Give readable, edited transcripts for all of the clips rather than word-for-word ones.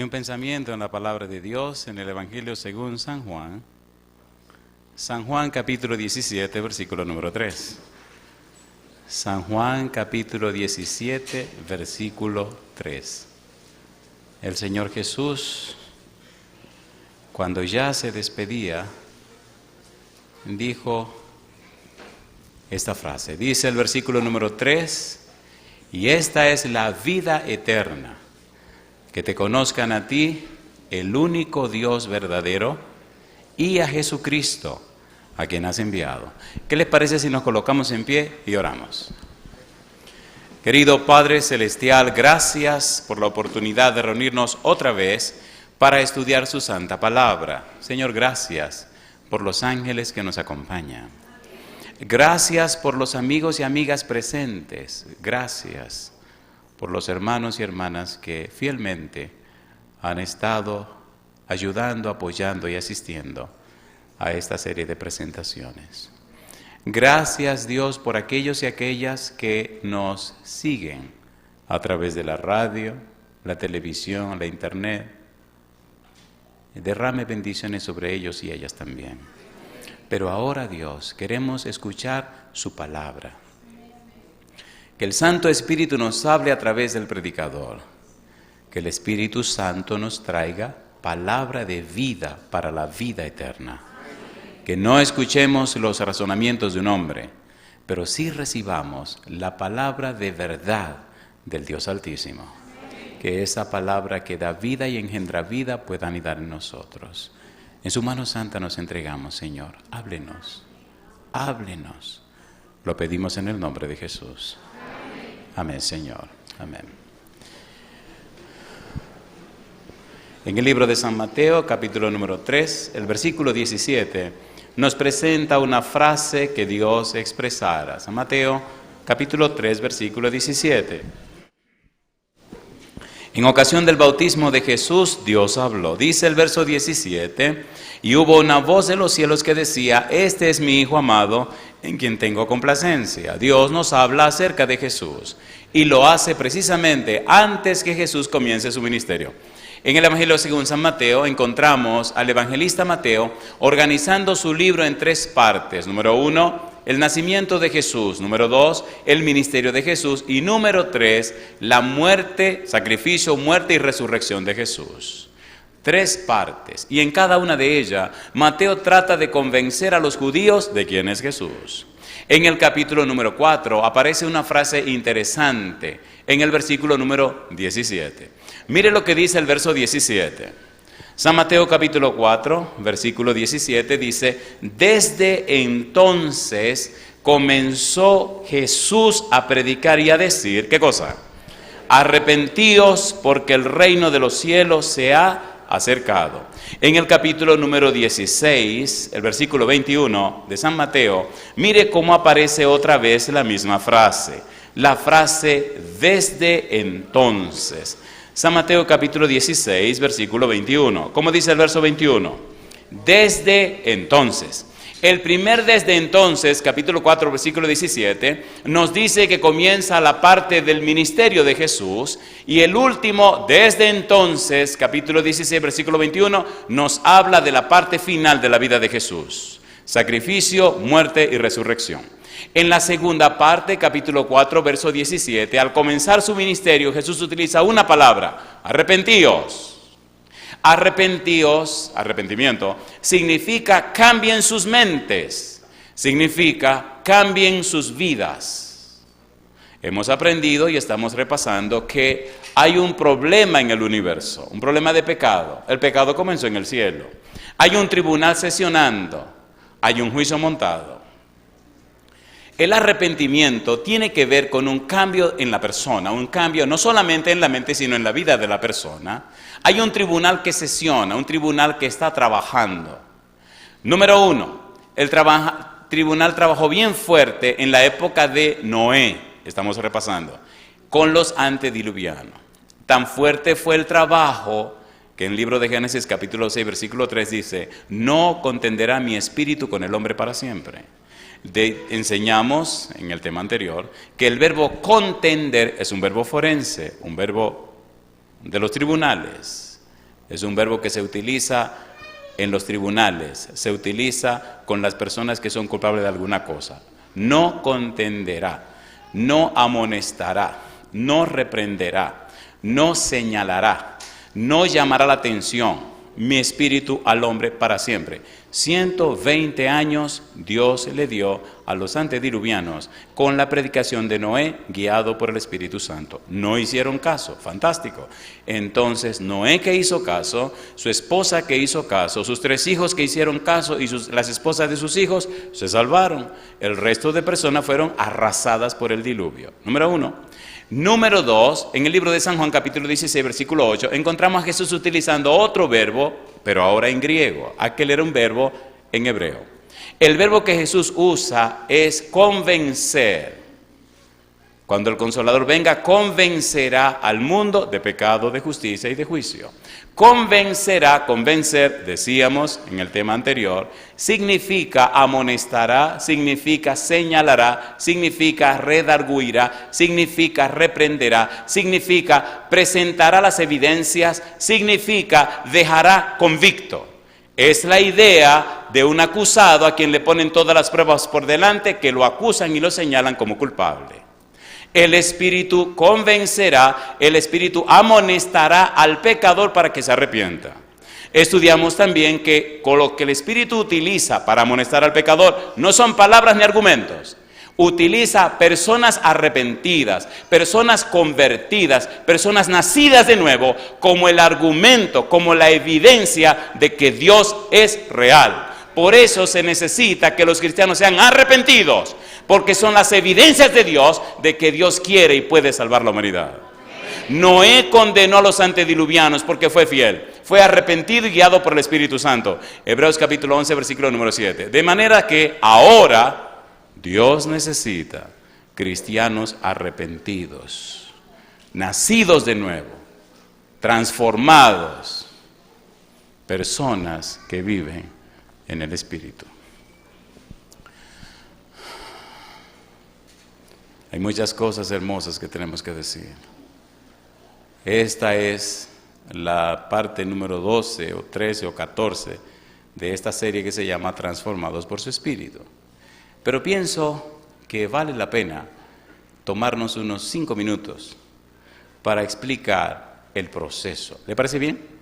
un pensamiento en la palabra de Dios en el Evangelio según San Juan. San Juan capítulo 17, versículo número 3. San Juan capítulo 17, versículo 3. El Señor Jesús, cuando ya se despedía, dijo esta frase. Dice el versículo número 3, y esta es la vida eterna, que te conozcan a ti, el único Dios verdadero, y a Jesucristo, a quien has enviado. ¿Qué les parece si nos colocamos en pie y oramos? Querido Padre Celestial, gracias por la oportunidad de reunirnos otra vez para estudiar su santa palabra. Señor, gracias por los ángeles que nos acompañan. Gracias por los amigos y amigas presentes. Gracias por los hermanos y hermanas que fielmente han estado ayudando, apoyando y asistiendo a esta serie de presentaciones. Gracias, Dios, por aquellos y aquellas que nos siguen a través de la radio, la televisión, la internet. Derrame bendiciones sobre ellos y ellas también. Pero ahora, Dios, queremos escuchar su palabra. Que el Santo Espíritu nos hable a través del predicador. Que el Espíritu Santo nos traiga palabra de vida para la vida eterna. Que no escuchemos los razonamientos de un hombre, pero sí recibamos la palabra de verdad del Dios Altísimo. Que esa palabra que da vida y engendra vida pueda anidar en nosotros. En su mano santa nos entregamos, Señor. Háblenos, háblenos. Lo pedimos en el nombre de Jesús. Amén, Señor. Amén. En el libro de San Mateo, capítulo número 3, el versículo 17, nos presenta una frase que Dios expresara. San Mateo, capítulo 3, versículo 17. En ocasión del bautismo de Jesús, Dios habló. Dice el verso 17, y hubo una voz de los cielos que decía, este es mi Hijo amado, en quien tengo complacencia. Dios nos habla acerca de Jesús y lo hace precisamente antes que Jesús comience su ministerio. En el Evangelio según San Mateo encontramos al evangelista Mateo organizando su libro en 3 partes. Número 1, el nacimiento de Jesús. Número 2, el ministerio de Jesús. Y número 3, la muerte, sacrificio, muerte y resurrección de Jesús. 3 partes. Y en cada una de ellas, Mateo trata de convencer a los judíos de quién es Jesús. En el capítulo número 4 aparece una frase interesante en el versículo número 17. Mire lo que dice el verso 17. San Mateo capítulo 4, versículo 17 dice, desde entonces comenzó Jesús a predicar y a decir, ¿qué cosa? Arrepentíos porque el reino de los cielos se ha acercado. En el capítulo número 16, el versículo 21 de San Mateo, mire cómo aparece otra vez la misma frase. La frase desde entonces. San Mateo capítulo 16, versículo 21. ¿Cómo dice el verso 21? Desde entonces. El primer desde entonces, capítulo 4, versículo 17, nos dice que comienza la parte del ministerio de Jesús. Y el último, desde entonces, capítulo 16, versículo 21, nos habla de la parte final de la vida de Jesús. Sacrificio, muerte y resurrección. En la segunda parte, capítulo 4, verso 17, al comenzar su ministerio, Jesús utiliza una palabra, arrepentíos. Arrepentíos, arrepentimiento, significa cambien sus mentes, significa cambien sus vidas. Hemos aprendido y estamos repasando que hay un problema en el universo, un problema de pecado. El pecado comenzó en el cielo. Hay un tribunal sesionando, hay un juicio montado. El arrepentimiento tiene que ver con un cambio en la persona, un cambio no solamente en la mente, sino en la vida de la persona. Hay un tribunal que sesiona, un tribunal que está trabajando. Número 1, el tribunal trabajó bien fuerte en la época de Noé, estamos repasando, con los antediluvianos. Tan fuerte fue el trabajo que en el libro de Génesis capítulo 6, versículo 3 dice, no contenderá mi espíritu con el hombre para siempre. Enseñamos en el tema anterior que el verbo contender es un verbo forense, un verbo de los tribunales. Es un verbo que se utiliza en los tribunales, se utiliza con las personas que son culpables de alguna cosa. No contenderá, no amonestará, no reprenderá, no señalará, no llamará la atención mi espíritu al hombre para siempre. 120 años Dios le dio a los antediluvianos con la predicación de Noé, guiado por el Espíritu Santo. No hicieron caso, fantástico. Entonces Noé, que hizo caso, su esposa que hizo caso, sus 3 hijos que hicieron caso y las esposas de sus hijos se salvaron. El resto de personas fueron arrasadas por el diluvio. Número 1. Número 2, en el libro de San Juan capítulo 16, versículo 8, encontramos a Jesús utilizando otro verbo, pero ahora en griego. Aquel era un verbo en hebreo. El verbo que Jesús usa es convencer. Cuando el Consolador venga, convencerá al mundo de pecado, de justicia y de juicio. Convencerá, convencer, decíamos en el tema anterior, significa amonestará, significa señalará, significa redarguirá, significa reprenderá, significa presentará las evidencias, significa dejará convicto. Es la idea de un acusado a quien le ponen todas las pruebas por delante, que lo acusan y lo señalan como culpable. El Espíritu convencerá, el Espíritu amonestará al pecador para que se arrepienta. Estudiamos también que con lo que el Espíritu utiliza para amonestar al pecador no son palabras ni argumentos. Utiliza personas arrepentidas, personas convertidas, personas nacidas de nuevo como el argumento, como la evidencia de que Dios es real. Por eso se necesita que los cristianos sean arrepentidos, porque son las evidencias de Dios de que Dios quiere y puede salvar la humanidad. Noé condenó a los antediluvianos porque fue fiel, fue arrepentido y guiado por el Espíritu Santo. Hebreos capítulo 11, versículo número 7. De manera que ahora Dios necesita cristianos arrepentidos, nacidos de nuevo, transformados, personas que viven en el Espíritu. Hay muchas cosas hermosas que tenemos que decir. Esta es la parte número 12 o 13 o 14 de esta serie que se llama Transformados por su Espíritu. Pero pienso que vale la pena tomarnos unos 5 minutos para explicar el proceso. ¿Le parece bien?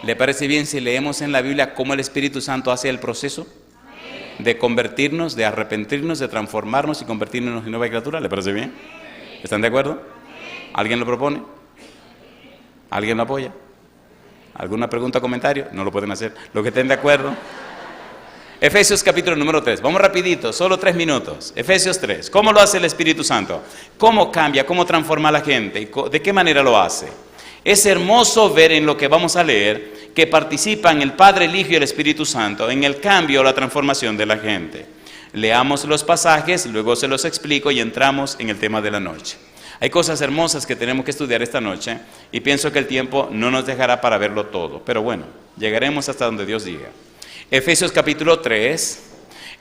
¿Le parece bien si leemos en la Biblia cómo el Espíritu Santo hace el proceso de convertirnos, de arrepentirnos, de transformarnos y convertirnos en nueva criatura? ¿Le parece bien? ¿Están de acuerdo? ¿Alguien lo propone? ¿Alguien lo apoya? ¿Alguna pregunta o comentario? No lo pueden hacer. ¿Los que estén de acuerdo? Efesios capítulo número 3. Vamos rapidito, solo 3 minutos. Efesios 3. ¿Cómo lo hace el Espíritu Santo? ¿Cómo cambia? ¿Cómo transforma a la gente? ¿De qué manera lo hace? Es hermoso ver en lo que vamos a leer que participan el Padre, el Hijo y el Espíritu Santo en el cambio o la transformación de la gente. Leamos los pasajes, luego se los explico y entramos en el tema de la noche. Hay cosas hermosas que tenemos que estudiar esta noche y pienso que el tiempo no nos dejará para verlo todo. Pero bueno, llegaremos hasta donde Dios diga. Efesios capítulo 3,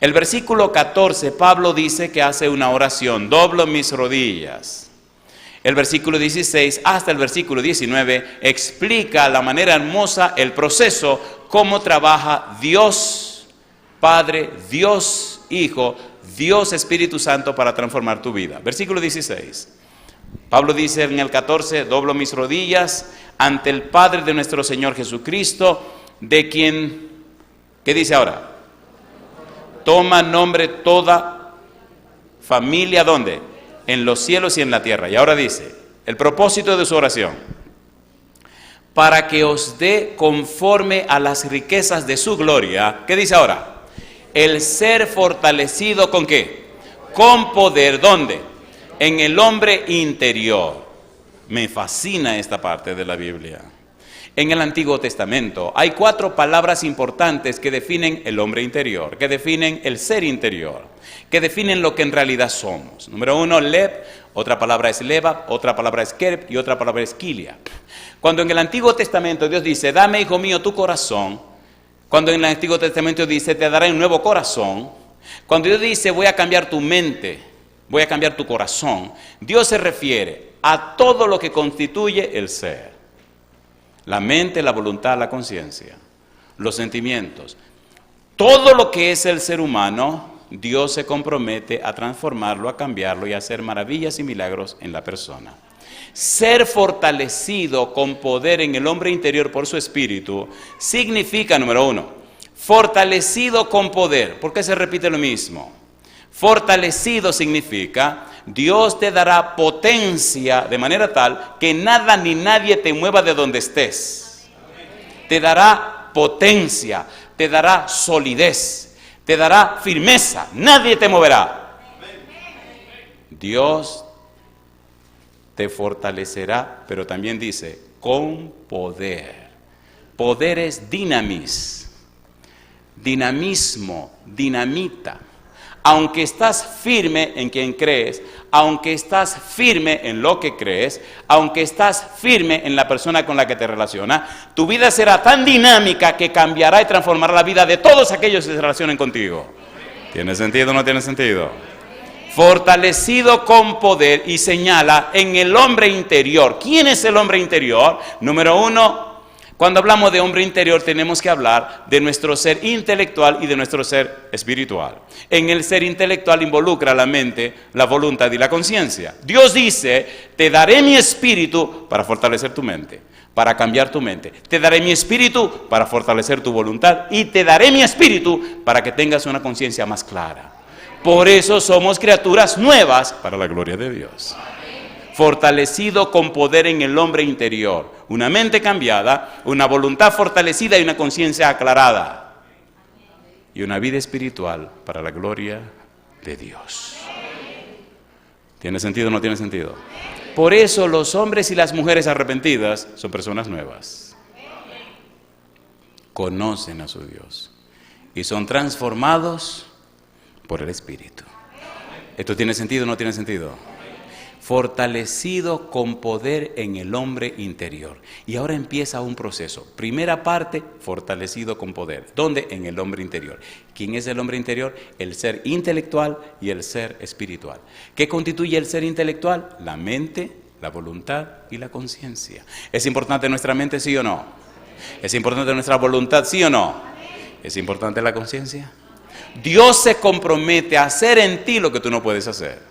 el versículo 14, Pablo dice que hace una oración, doblo mis rodillas. El versículo 16 hasta el versículo 19 explica la manera hermosa, el proceso, cómo trabaja Dios Padre, Dios Hijo, Dios Espíritu Santo para transformar tu vida. Versículo 16. Pablo dice en el 14, doblo mis rodillas ante el Padre de nuestro Señor Jesucristo, de quien, ¿qué dice ahora? Toma nombre toda familia, ¿dónde? En los cielos y en la tierra. Y ahora dice, el propósito de su oración, para que os dé conforme a las riquezas de su gloria. ¿Qué dice ahora? El ser fortalecido ¿con qué? Con poder, ¿dónde? En el hombre interior. Me fascina esta parte de la Biblia. En el Antiguo Testamento hay 4 palabras importantes que definen el hombre interior, que definen el ser interior, que definen lo que en realidad somos. Número 1, Lev, otra palabra es Leva, otra palabra es Kerb y otra palabra es Kilia. Cuando en el Antiguo Testamento Dios dice, dame, hijo mío, tu corazón, cuando en el Antiguo Testamento dice, te daré un nuevo corazón, cuando Dios dice, voy a cambiar tu mente, voy a cambiar tu corazón, Dios se refiere a todo lo que constituye el ser. La mente, la voluntad, la conciencia, los sentimientos. Todo lo que es el ser humano, Dios se compromete a transformarlo, a cambiarlo y a hacer maravillas y milagros en la persona. Ser fortalecido con poder en el hombre interior por su espíritu significa, número uno, fortalecido con poder. ¿Por qué se repite lo mismo? Fortalecido significa Dios te dará potencia de manera tal que nada ni nadie te mueva de donde estés. Te dará potencia, te dará solidez, te dará firmeza, nadie te moverá. Dios te fortalecerá, pero también dice, con poder. Poder es dinamis, dinamismo, dinamita. Aunque estás firme en quien crees, aunque estás firme en lo que crees, aunque estás firme en la persona con la que te relacionas, tu vida será tan dinámica que cambiará y transformará la vida de todos aquellos que se relacionen contigo. ¿Tiene sentido o no tiene sentido? Fortalecido con poder, y señala en el hombre interior. ¿Quién es el hombre interior? Número uno, cuando hablamos de hombre interior tenemos que hablar de nuestro ser intelectual y de nuestro ser espiritual. En el ser intelectual involucra la mente, la voluntad y la conciencia. Dios dice, te daré mi espíritu para fortalecer tu mente, para cambiar tu mente. Te daré mi espíritu para fortalecer tu voluntad y te daré mi espíritu para que tengas una conciencia más clara. Por eso somos criaturas nuevas para la gloria de Dios. Fortalecido con poder en el hombre interior, una mente cambiada, una voluntad fortalecida y una conciencia aclarada, y una vida espiritual para la gloria de Dios. ¿Tiene sentido o no tiene sentido? Por eso los hombres y las mujeres arrepentidas son personas nuevas. Conocen a su Dios y son transformados por el Espíritu. ¿Esto tiene sentido o no tiene sentido? Fortalecido con poder en el hombre interior. Y ahora empieza un proceso. Primera parte, fortalecido con poder. ¿Dónde? En el hombre interior. ¿Quién es el hombre interior? El ser intelectual y el ser espiritual. ¿Qué constituye el ser intelectual? La mente, la voluntad y la conciencia. ¿Es importante nuestra mente, sí o no? ¿Es importante nuestra voluntad, sí o no? ¿Es importante la conciencia? Dios se compromete a hacer en ti lo que tú no puedes hacer.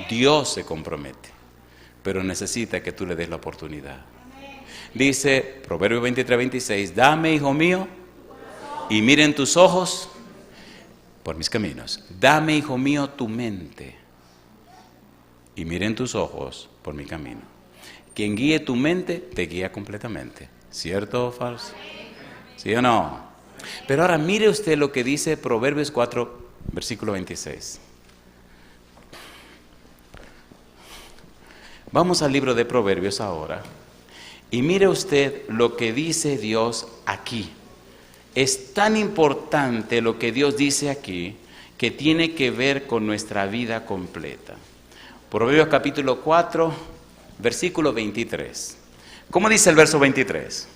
Dios se compromete, pero necesita que tú le des la oportunidad. Dice Proverbios 23:26, dame, hijo mío, y miren tus ojos por mis caminos. Dame, hijo mío, tu mente, y miren tus ojos por mi camino. Quien guíe tu mente, te guía completamente. ¿Cierto o falso? ¿Sí o no? Pero ahora mire usted lo que dice Proverbios 4, versículo 26. Vamos al libro de Proverbios ahora y mire usted lo que dice Dios aquí. Es tan importante lo que Dios dice aquí que tiene que ver con nuestra vida completa. Proverbios capítulo 4, versículo 23. ¿Cómo dice el verso 23?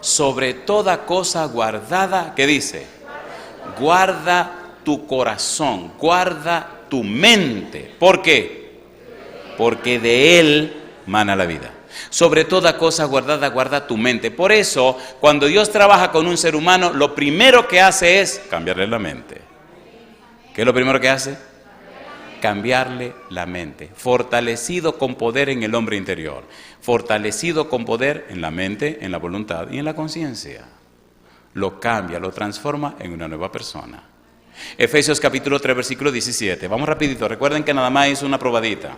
Sobre toda cosa guardada, ¿qué dice? Guarda tu corazón, guarda tu mente. ¿Por qué? Porque de él mana la vida. Sobre toda cosa guardada, guarda tu mente. Por eso, cuando Dios trabaja con un ser humano, lo primero que hace es cambiarle la mente. ¿Qué es lo primero que hace? Cambiarle la mente. Fortalecido con poder en el hombre interior. Fortalecido con poder en la mente, en la voluntad y en la conciencia. Lo cambia, lo transforma en una nueva persona. Efesios capítulo 3, versículo 17. Vamos rapidito, recuerden que nada más es una probadita.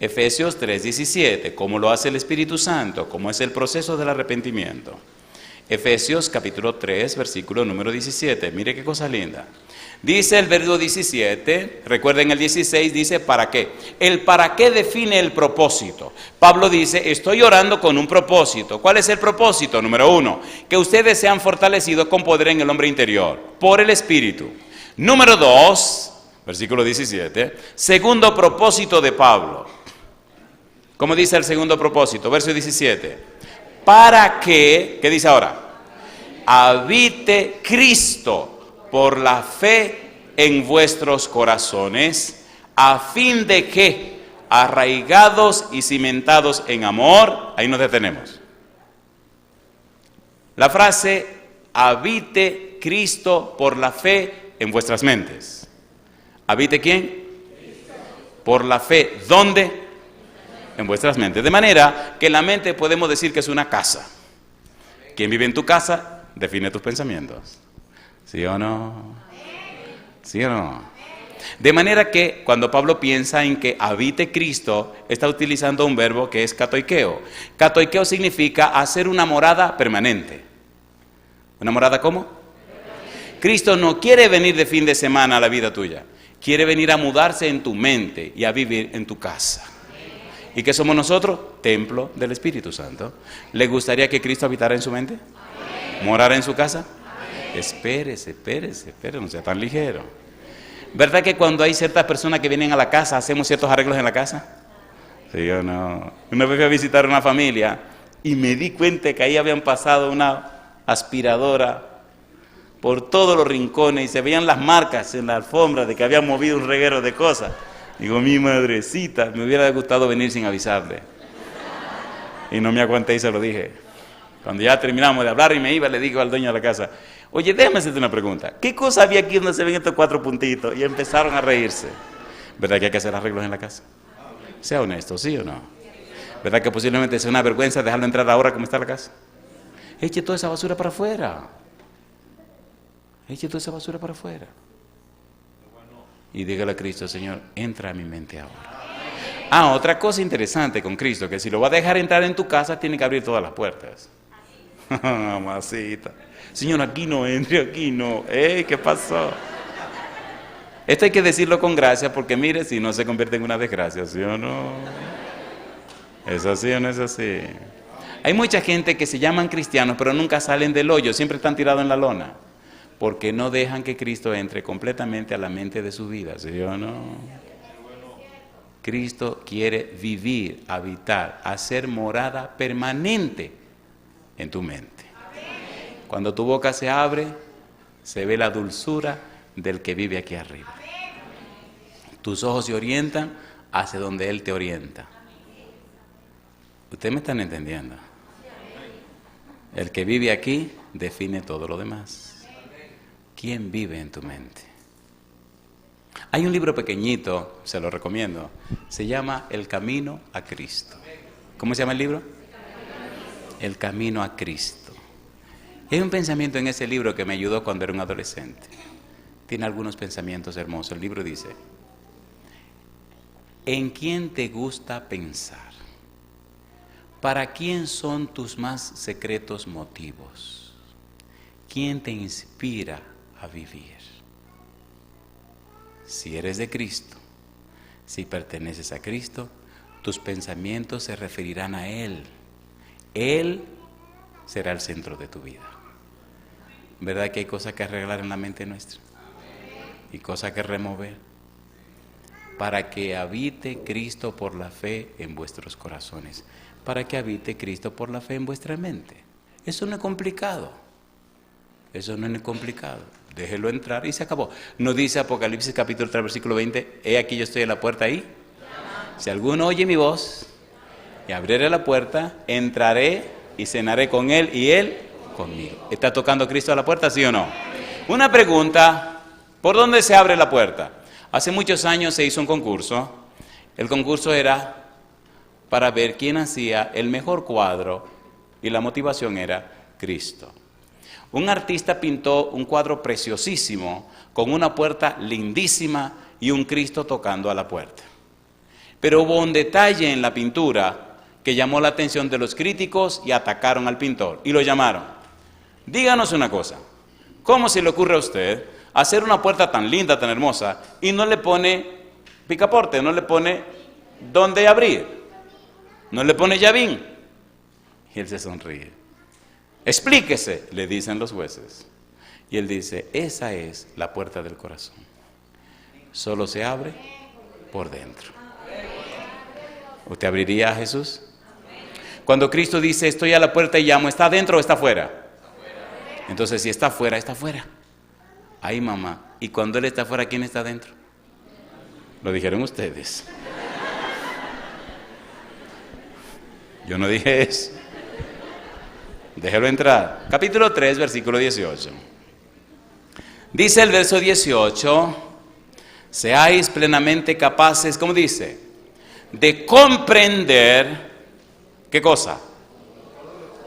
Efesios 3:17, ¿cómo lo hace el Espíritu Santo? ¿Cómo es el proceso del arrepentimiento? Efesios capítulo 3, versículo número 17, mire qué cosa linda. Dice el verso 17, recuerden el 16, dice ¿para qué? El para qué define el propósito. Pablo dice, estoy orando con un propósito. ¿Cuál es el propósito? Número 1, que ustedes sean fortalecidos con poder en el hombre interior, por el Espíritu. Número 2, versículo 17, segundo propósito de Pablo. ¿Cómo dice el segundo propósito? Verso 17. Para que, ¿qué dice ahora? Habite Cristo por la fe en vuestros corazones, a fin de que, arraigados y cimentados en amor. Ahí nos detenemos. La frase, habite Cristo por la fe en vuestras mentes. ¿Habite quién? Por la fe. ¿Dónde? En vuestras mentes. De manera que la mente podemos decir que es una casa. ¿Quién vive en tu casa? Define tus pensamientos. ¿Sí o no? ¿Sí o no? De manera que cuando Pablo piensa en que habite Cristo, está utilizando un verbo que es katoikeo. Katoikeo significa hacer una morada permanente. ¿Una morada cómo? Cristo no quiere venir de fin de semana a la vida tuya. Quiere venir a mudarse en tu mente y a vivir en tu casa. ¿Y qué somos nosotros? Templo del Espíritu Santo. ¿Le gustaría que Cristo habitara en su mente? ¿Morara en su casa? Espérese, no sea tan ligero. ¿Verdad que cuando hay ciertas personas que vienen a la casa, hacemos ciertos arreglos en la casa? ¿Sí o no? Una vez fui a visitar una familia y me di cuenta que ahí habían pasado una aspiradora por todos los rincones y se veían las marcas en la alfombra de que habían movido un reguero de cosas. Digo, mi madrecita, me hubiera gustado venir sin avisarle. Y no me aguanté y se lo dije. Cuando ya terminamos de hablar y me iba, le digo al dueño de la casa, oye, déjame hacerte una pregunta. ¿Qué cosa había aquí donde se ven estos 4 puntitos? Y empezaron a reírse. ¿Verdad que hay que hacer arreglos en la casa? Sea honesto, ¿sí o no? ¿Verdad que posiblemente sea una vergüenza dejarlo entrar ahora como está la casa? Eche toda esa basura para afuera. Eche toda esa basura para afuera. Y dígale a Cristo, Señor, entra a mi mente ahora. Otra cosa interesante con Cristo, que si lo va a dejar entrar en tu casa, tiene que abrir todas las puertas. Mamacita. Señor, aquí no entre, aquí no. ¿Qué pasó? Esto hay que decirlo con gracia, porque mire, si no se convierte en una desgracia, ¿sí o no? ¿Es así o no es así? Hay mucha gente que se llaman cristianos, pero nunca salen del hoyo, siempre están tirados en la lona, porque no dejan que Cristo entre completamente a la mente de su vida, ¿sí o no? Cristo quiere vivir, habitar, hacer morada permanente en tu mente. Cuando tu boca se abre, se ve la dulzura del que vive aquí arriba. Tus ojos se orientan hacia donde Él te orienta. ¿Ustedes me están entendiendo? El que vive aquí define todo lo demás. ¿Quién vive en tu mente? Hay un libro pequeñito, se lo recomiendo, se llama El Camino a Cristo. ¿Cómo se llama el libro? El Camino a Cristo. Hay un pensamiento en ese libro que me ayudó cuando era un adolescente. Tiene algunos pensamientos hermosos. El libro dice, ¿en quién te gusta pensar? ¿Para quién son tus más secretos motivos? ¿Quién te inspira a vivir? Si eres de Cristo, si perteneces a Cristo, tus pensamientos se referirán a Él. Él será el centro de tu vida. ¿Verdad que hay cosas que arreglar en la mente nuestra? Y cosas que remover. Para que habite Cristo por la fe en vuestros corazones. Para que habite Cristo por la fe en vuestra mente. Eso no es complicado. Eso no es complicado. Déjelo entrar y se acabó. ¿No dice Apocalipsis capítulo 3 versículo 20? He aquí yo estoy en la puerta ahí. Si alguno oye mi voz y abriere la puerta, entraré y cenaré con él y él conmigo. ¿Está tocando Cristo a la puerta, sí o no? Una pregunta, ¿por dónde se abre la puerta? Hace muchos años se hizo un concurso. El concurso era para ver quién hacía el mejor cuadro y la motivación era Cristo. Un artista pintó un cuadro preciosísimo con una puerta lindísima y un Cristo tocando a la puerta. Pero hubo un detalle en la pintura que llamó la atención de los críticos y atacaron al pintor y lo llamaron. Díganos una cosa, ¿cómo se le ocurre a usted hacer una puerta tan linda, tan hermosa y no le pone picaporte, no le pone dónde abrir, no le pone llavín? Y él se sonríe. Explíquese, le dicen los jueces. Y él dice, esa es la puerta del corazón. Solo se abre por dentro. ¿Usted abriría a Jesús? Cuando Cristo dice, estoy a la puerta y llamo, ¿está adentro o está afuera? Entonces, si está afuera, está afuera. Ay, mamá. ¿Y cuando Él está afuera, quién está adentro? Lo dijeron ustedes. Yo no dije eso. Déjelo entrar. Capítulo 3, versículo 18. Dice el verso 18, seáis plenamente capaces, ¿cómo dice? De comprender, ¿qué cosa?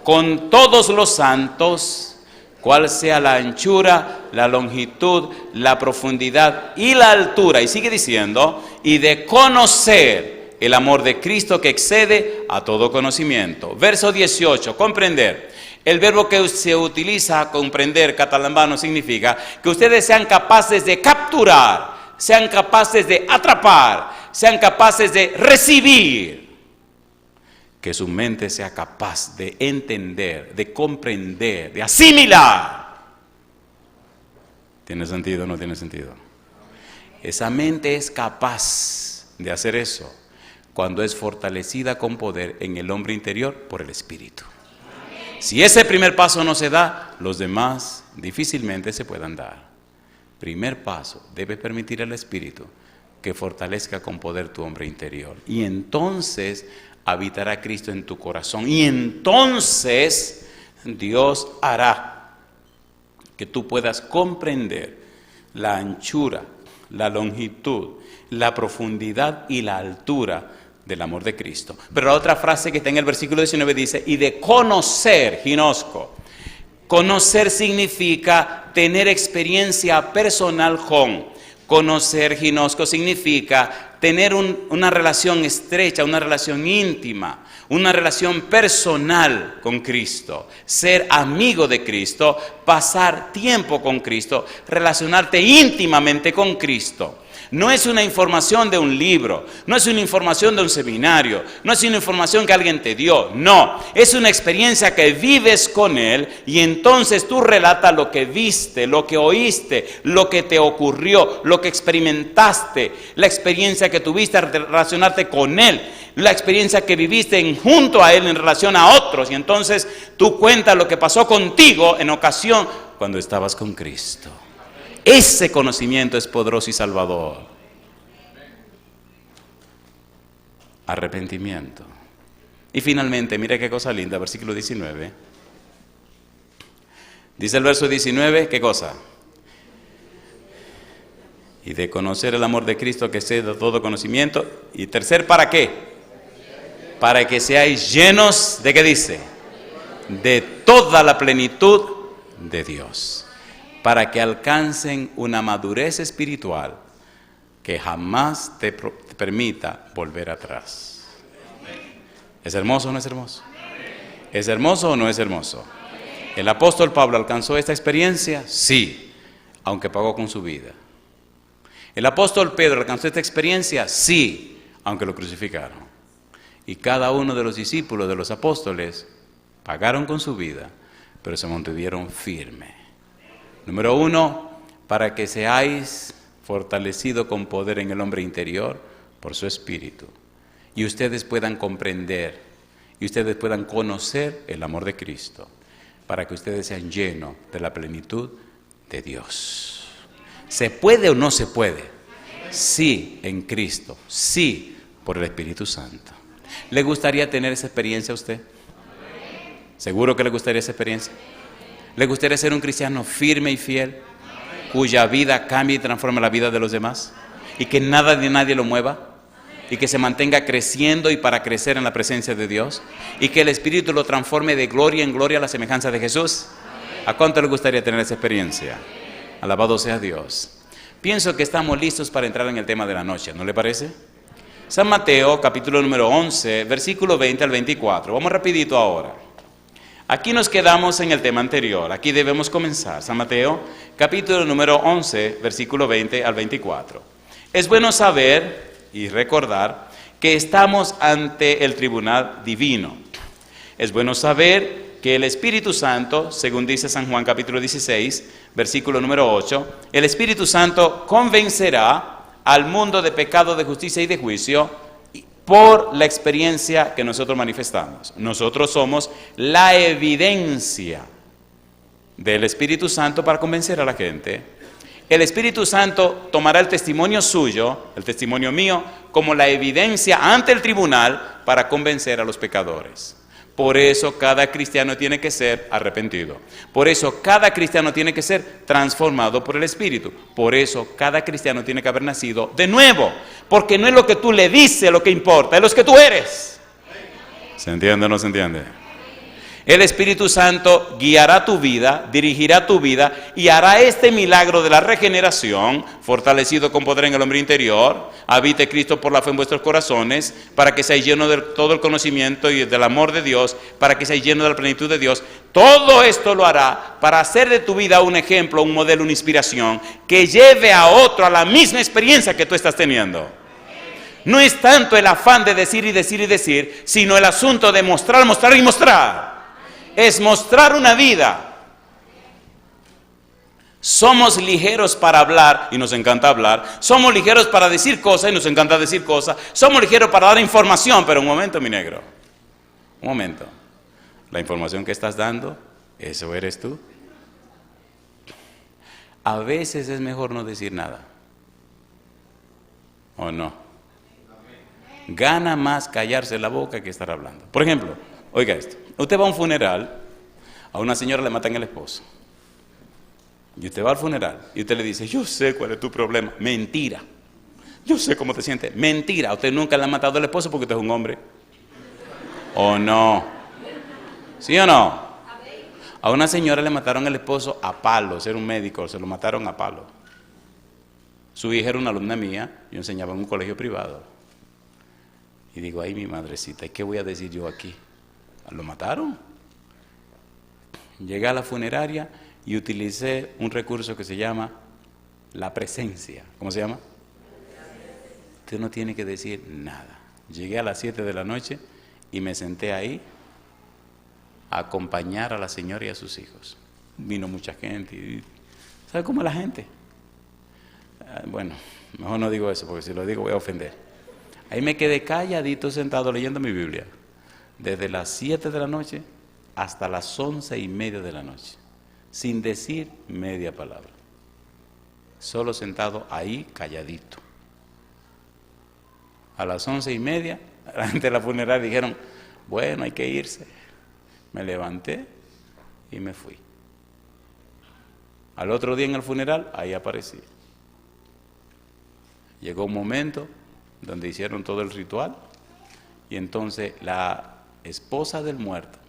Con todos los santos, cuál sea la anchura, la longitud, la profundidad y la altura. Y sigue diciendo, y de conocer el amor de Cristo que excede a todo conocimiento. Verso 18, comprender. El verbo que se utiliza, comprender, catalambano, significa que ustedes sean capaces de capturar, sean capaces de atrapar, sean capaces de recibir. Que su mente sea capaz de entender, de comprender, de asimilar. ¿Tiene sentido o no tiene sentido? Esa mente es capaz de hacer eso cuando es fortalecida con poder en el hombre interior por el Espíritu. Si ese primer paso no se da, los demás difícilmente se puedan dar. Primer paso, debe permitir al Espíritu que fortalezca con poder tu hombre interior. Y entonces habitará Cristo en tu corazón. Y entonces Dios hará que tú puedas comprender la anchura, la longitud, la profundidad y la altura del amor de Cristo. Pero la otra frase que está en el versículo 19 dice, y de conocer, ginosco. Conocer significa tener experiencia personal con. Conocer, ginosco, significa tener una relación estrecha, una relación íntima, una relación personal con Cristo. Ser amigo de Cristo, pasar tiempo con Cristo, relacionarte íntimamente con Cristo. No es una información de un libro, no es una información de un seminario, no es una información que alguien te dio, no, es una experiencia que vives con Él y entonces tú relatas lo que viste, lo que oíste, lo que te ocurrió, lo que experimentaste, la experiencia que tuviste al relacionarte con Él, la experiencia que viviste junto a Él en relación a otros y entonces tú cuentas lo que pasó contigo en ocasión cuando estabas con Cristo. Ese conocimiento es poderoso y salvador. Arrepentimiento. Y finalmente, mire qué cosa linda, versículo 19. Dice el verso 19, ¿qué cosa? Y de conocer el amor de Cristo que excede todo conocimiento. Y tercer, ¿para qué? Para que seáis llenos, ¿de qué dice? De toda la plenitud de Dios. Para que alcancen una madurez espiritual que jamás te permita volver atrás. ¿Es hermoso o no es hermoso? ¿Es hermoso o no es hermoso? ¿El apóstol Pablo alcanzó esta experiencia? Sí, aunque pagó con su vida. ¿El apóstol Pedro alcanzó esta experiencia? Sí, aunque lo crucificaron. Y cada uno de los discípulos de los apóstoles pagaron con su vida, pero se mantuvieron firmes. Número 1, para que seáis fortalecidos con poder en el hombre interior por su espíritu. Y ustedes puedan comprender, y ustedes puedan conocer el amor de Cristo. Para que ustedes sean llenos de la plenitud de Dios. ¿Se puede o no se puede? Sí, en Cristo. Sí, por el Espíritu Santo. ¿Le gustaría tener esa experiencia a usted? ¿Seguro que le gustaría esa experiencia? ¿Le gustaría ser un cristiano firme y fiel, cuya vida cambie y transforme la vida de los demás? Y que nada ni nadie lo mueva, y que se mantenga creciendo y para crecer en la presencia de Dios, y que el Espíritu lo transforme de gloria en gloria a la semejanza de Jesús. ¿A cuánto le gustaría tener esa experiencia? Alabado sea Dios. Pienso que estamos listos para entrar en el tema de la noche, ¿no le parece? San Mateo, capítulo número 11, versículo 20 al 24. Vamos rapidito ahora. Aquí nos quedamos en el tema anterior, aquí debemos comenzar. San Mateo, capítulo número 11, versículo 20 al 24. Es bueno saber y recordar que estamos ante el tribunal divino. Es bueno saber que el Espíritu Santo, según dice San Juan capítulo 16, versículo número 8, el Espíritu Santo convencerá al mundo de pecado, de justicia y de juicio por la experiencia que nosotros manifestamos. Nosotros somos la evidencia del Espíritu Santo para convencer a la gente. El Espíritu Santo tomará el testimonio suyo, el testimonio mío, como la evidencia ante el tribunal para convencer a los pecadores. Por eso cada cristiano tiene que ser arrepentido. Por eso cada cristiano tiene que ser transformado por el Espíritu. Por eso cada cristiano tiene que haber nacido de nuevo. Porque no es lo que tú le dices lo que importa, es lo que tú eres. ¿Se entiende o no se entiende? El Espíritu Santo guiará tu vida, dirigirá tu vida y hará este milagro de la regeneración, fortalecido con poder en el hombre interior. Habite Cristo por la fe en vuestros corazones, para que seáis llenos de todo el conocimiento y del amor de Dios, para que seáis llenos de la plenitud de Dios. Todo esto lo hará para hacer de tu vida un ejemplo, un modelo, una inspiración, que lleve a otro a la misma experiencia que tú estás teniendo. No es tanto el afán de decir y decir y decir, sino el asunto de mostrar, mostrar y mostrar. Es mostrar una vida. Somos ligeros para hablar y nos encanta hablar. Somos ligeros para decir cosas y nos encanta decir cosas. Somos ligeros para dar información, pero un momento, mi negro. Un momento. La información que estás dando, ¿eso eres tú? A veces es mejor no decir nada. ¿O no? Gana más callarse la boca que estar hablando. Por ejemplo, oiga esto. Usted va a un funeral, a una señora le matan el esposo. Y usted va al funeral y usted le dice, yo sé cuál es tu problema. Mentira. Yo sé cómo te sientes. Mentira. A usted nunca le ha matado el esposo porque usted es un hombre. ¿O no? ¿Sí o no? A una señora le mataron el esposo a palos. Era un médico, se lo mataron a palos. Su hija era una alumna mía. Yo enseñaba en un colegio privado. Y digo, ay, mi madrecita, ¿y qué voy a decir yo aquí? Lo mataron. Llegué a la funeraria y utilicé un recurso que se llama la presencia. ¿Cómo se llama? Usted no tiene que decir nada. Llegué a las 7 de la noche y me senté ahí a acompañar a la señora y a sus hijos. Vino mucha gente. Y, ¿sabe cómo es la gente? Bueno, mejor no digo eso porque si lo digo voy a ofender. Ahí me quedé calladito sentado leyendo mi Biblia. Desde las 7 de la noche hasta las 11:30 de la noche, sin decir media palabra, solo sentado ahí calladito. A las 11:30, la gente de la funeraria dijeron, bueno, hay que irse. Me levanté y me fui. Al otro día en el funeral, ahí aparecí. Llegó un momento donde hicieron todo el ritual y entonces la esposa del muerto,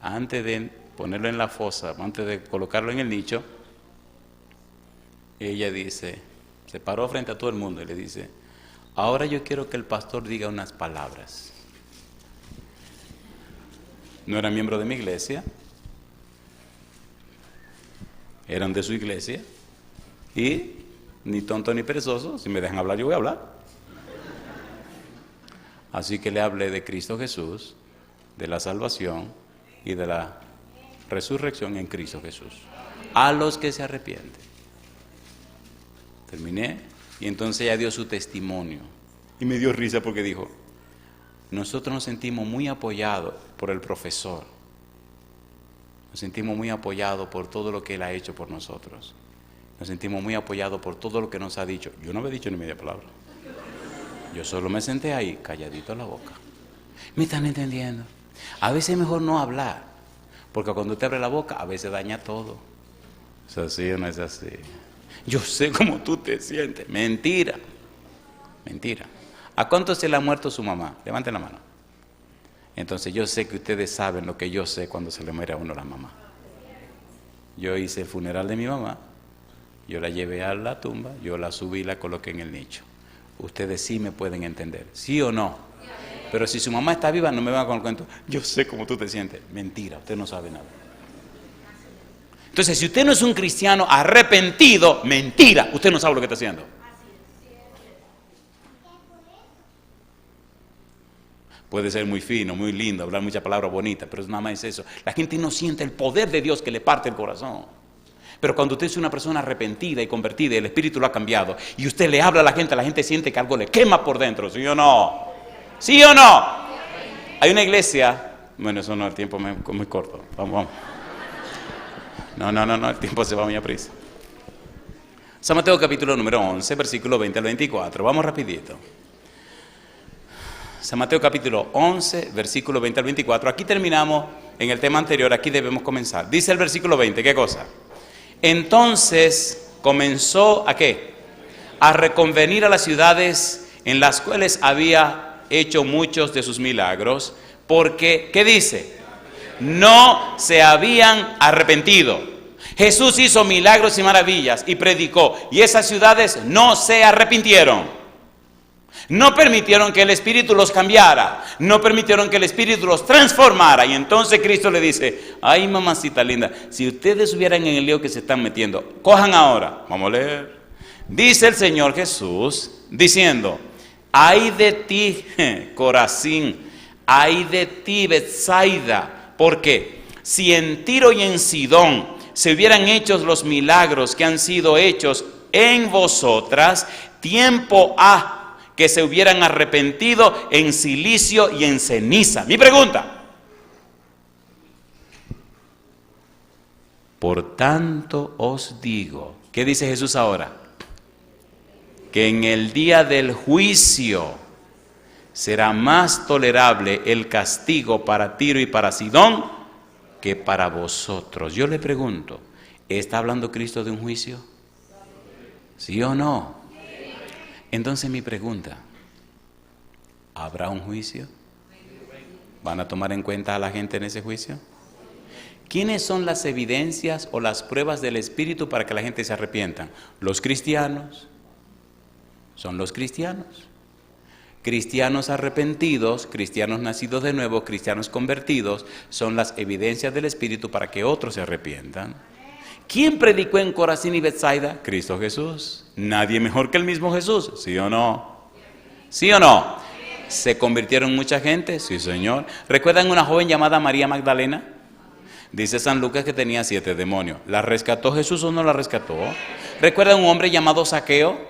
antes de ponerlo en la fosa, antes de colocarlo en el nicho, ella dice, se paró frente a todo el mundo y le dice, ahora yo quiero que el pastor diga unas palabras. No eran miembros de mi iglesia, eran de su iglesia, y ni tonto ni perezoso, si me dejan hablar yo voy a hablar. Así que le hablé de Cristo Jesús, de la salvación y de la resurrección en Cristo Jesús. A los que se arrepienten. Terminé y entonces ella dio su testimonio. Y me dio risa porque dijo, nosotros nos sentimos muy apoyados por el profesor. Nos sentimos muy apoyados por todo lo que él ha hecho por nosotros. Nos sentimos muy apoyados por todo lo que nos ha dicho. Yo no me he dicho ni media palabra. Yo solo me senté ahí, calladito en la boca. ¿Me están entendiendo? A veces es mejor no hablar, porque cuando usted abre la boca, a veces daña todo. ¿Es así o no es así? Yo sé cómo tú te sientes. Mentira. Mentira. ¿A cuánto se le ha muerto su mamá? Levanten la mano. Entonces yo sé que ustedes saben lo que yo sé cuando se le muere a uno la mamá. Yo hice el funeral de mi mamá, yo la llevé a la tumba, yo la subí y la coloqué en el nicho. Ustedes sí me pueden entender, ¿sí o no? Pero si su mamá está viva, no me van con el cuento, yo sé cómo tú te sientes. Mentira, usted no sabe nada. Entonces, si usted no es un cristiano arrepentido, mentira, usted no sabe lo que está haciendo. Puede ser muy fino, muy lindo, hablar muchas palabras bonitas, pero nada más es eso. La gente no siente el poder de Dios que le parte el corazón. Pero cuando usted es una persona arrepentida y convertida, el Espíritu lo ha cambiado, y usted le habla a la gente siente que algo le quema por dentro, ¿sí o no? ¿Sí o no? Hay una iglesia, bueno, eso no, el tiempo es muy corto, vamos. No, el tiempo se va muy a prisa. San Mateo capítulo número 11, versículo 20 al 24, vamos rapidito. San Mateo capítulo 11, versículo 20 al 24. Aquí terminamos en el tema anterior, aquí debemos comenzar. Dice el versículo 20, ¿qué cosa? Entonces comenzó ¿a qué? A reconvenir a las ciudades en las cuales había hecho muchos de sus milagros, porque, ¿qué dice? No se habían arrepentido. Jesús hizo milagros y maravillas y predicó, y esas ciudades no se arrepintieron. No permitieron que el Espíritu los cambiara, no permitieron que el Espíritu los transformara. Y entonces Cristo le dice, ay mamacita linda, si ustedes hubieran en el lío que se están metiendo, cojan ahora, vamos a leer. Dice el Señor Jesús, diciendo, ay de ti, Corazín, ay de ti, Betsaida, ¿por qué? Si en Tiro y en Sidón se hubieran hecho los milagros que han sido hechos en vosotras, tiempo ha que se hubieran arrepentido en silicio y en ceniza. Mi pregunta, por tanto os digo, ¿qué dice Jesús ahora? Que en el día del juicio será más tolerable el castigo para Tiro y para Sidón que para vosotros. Yo le pregunto, ¿está hablando Cristo de un juicio? ¿Sí o no? Entonces mi pregunta, ¿habrá un juicio? ¿Van a tomar en cuenta a la gente en ese juicio? ¿Quiénes son las evidencias o las pruebas del Espíritu para que la gente se arrepienta? Los cristianos. Son los cristianos. Cristianos arrepentidos, cristianos nacidos de nuevo, cristianos convertidos, son las evidencias del Espíritu para que otros se arrepientan. ¿Quién predicó en Corazín y Betsaida? Cristo Jesús. Nadie mejor que el mismo Jesús, ¿sí o no? ¿Sí o no? ¿Se convirtieron mucha gente? Sí, Señor. ¿Recuerdan una joven llamada María Magdalena? Dice San Lucas que tenía 7 demonios. ¿La rescató Jesús o no la rescató? ¿Recuerdan un hombre llamado Zaqueo?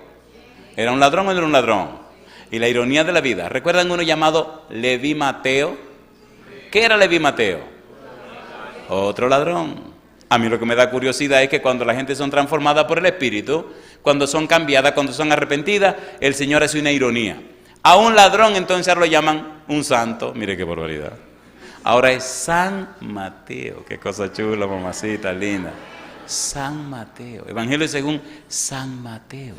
¿Era un ladrón o no era un ladrón? Y la ironía de la vida. ¿Recuerdan uno llamado Leví Mateo? ¿Qué era Leví Mateo? Otro ladrón. A mí lo que me da curiosidad es que cuando la gente son transformadas por el Espíritu, cuando son cambiadas, cuando son arrepentidas, el Señor hace una ironía. A un ladrón entonces lo llaman un santo. Mire qué barbaridad. Ahora es San Mateo. Qué cosa chula, mamacita linda. San Mateo. Evangelio según San Mateo.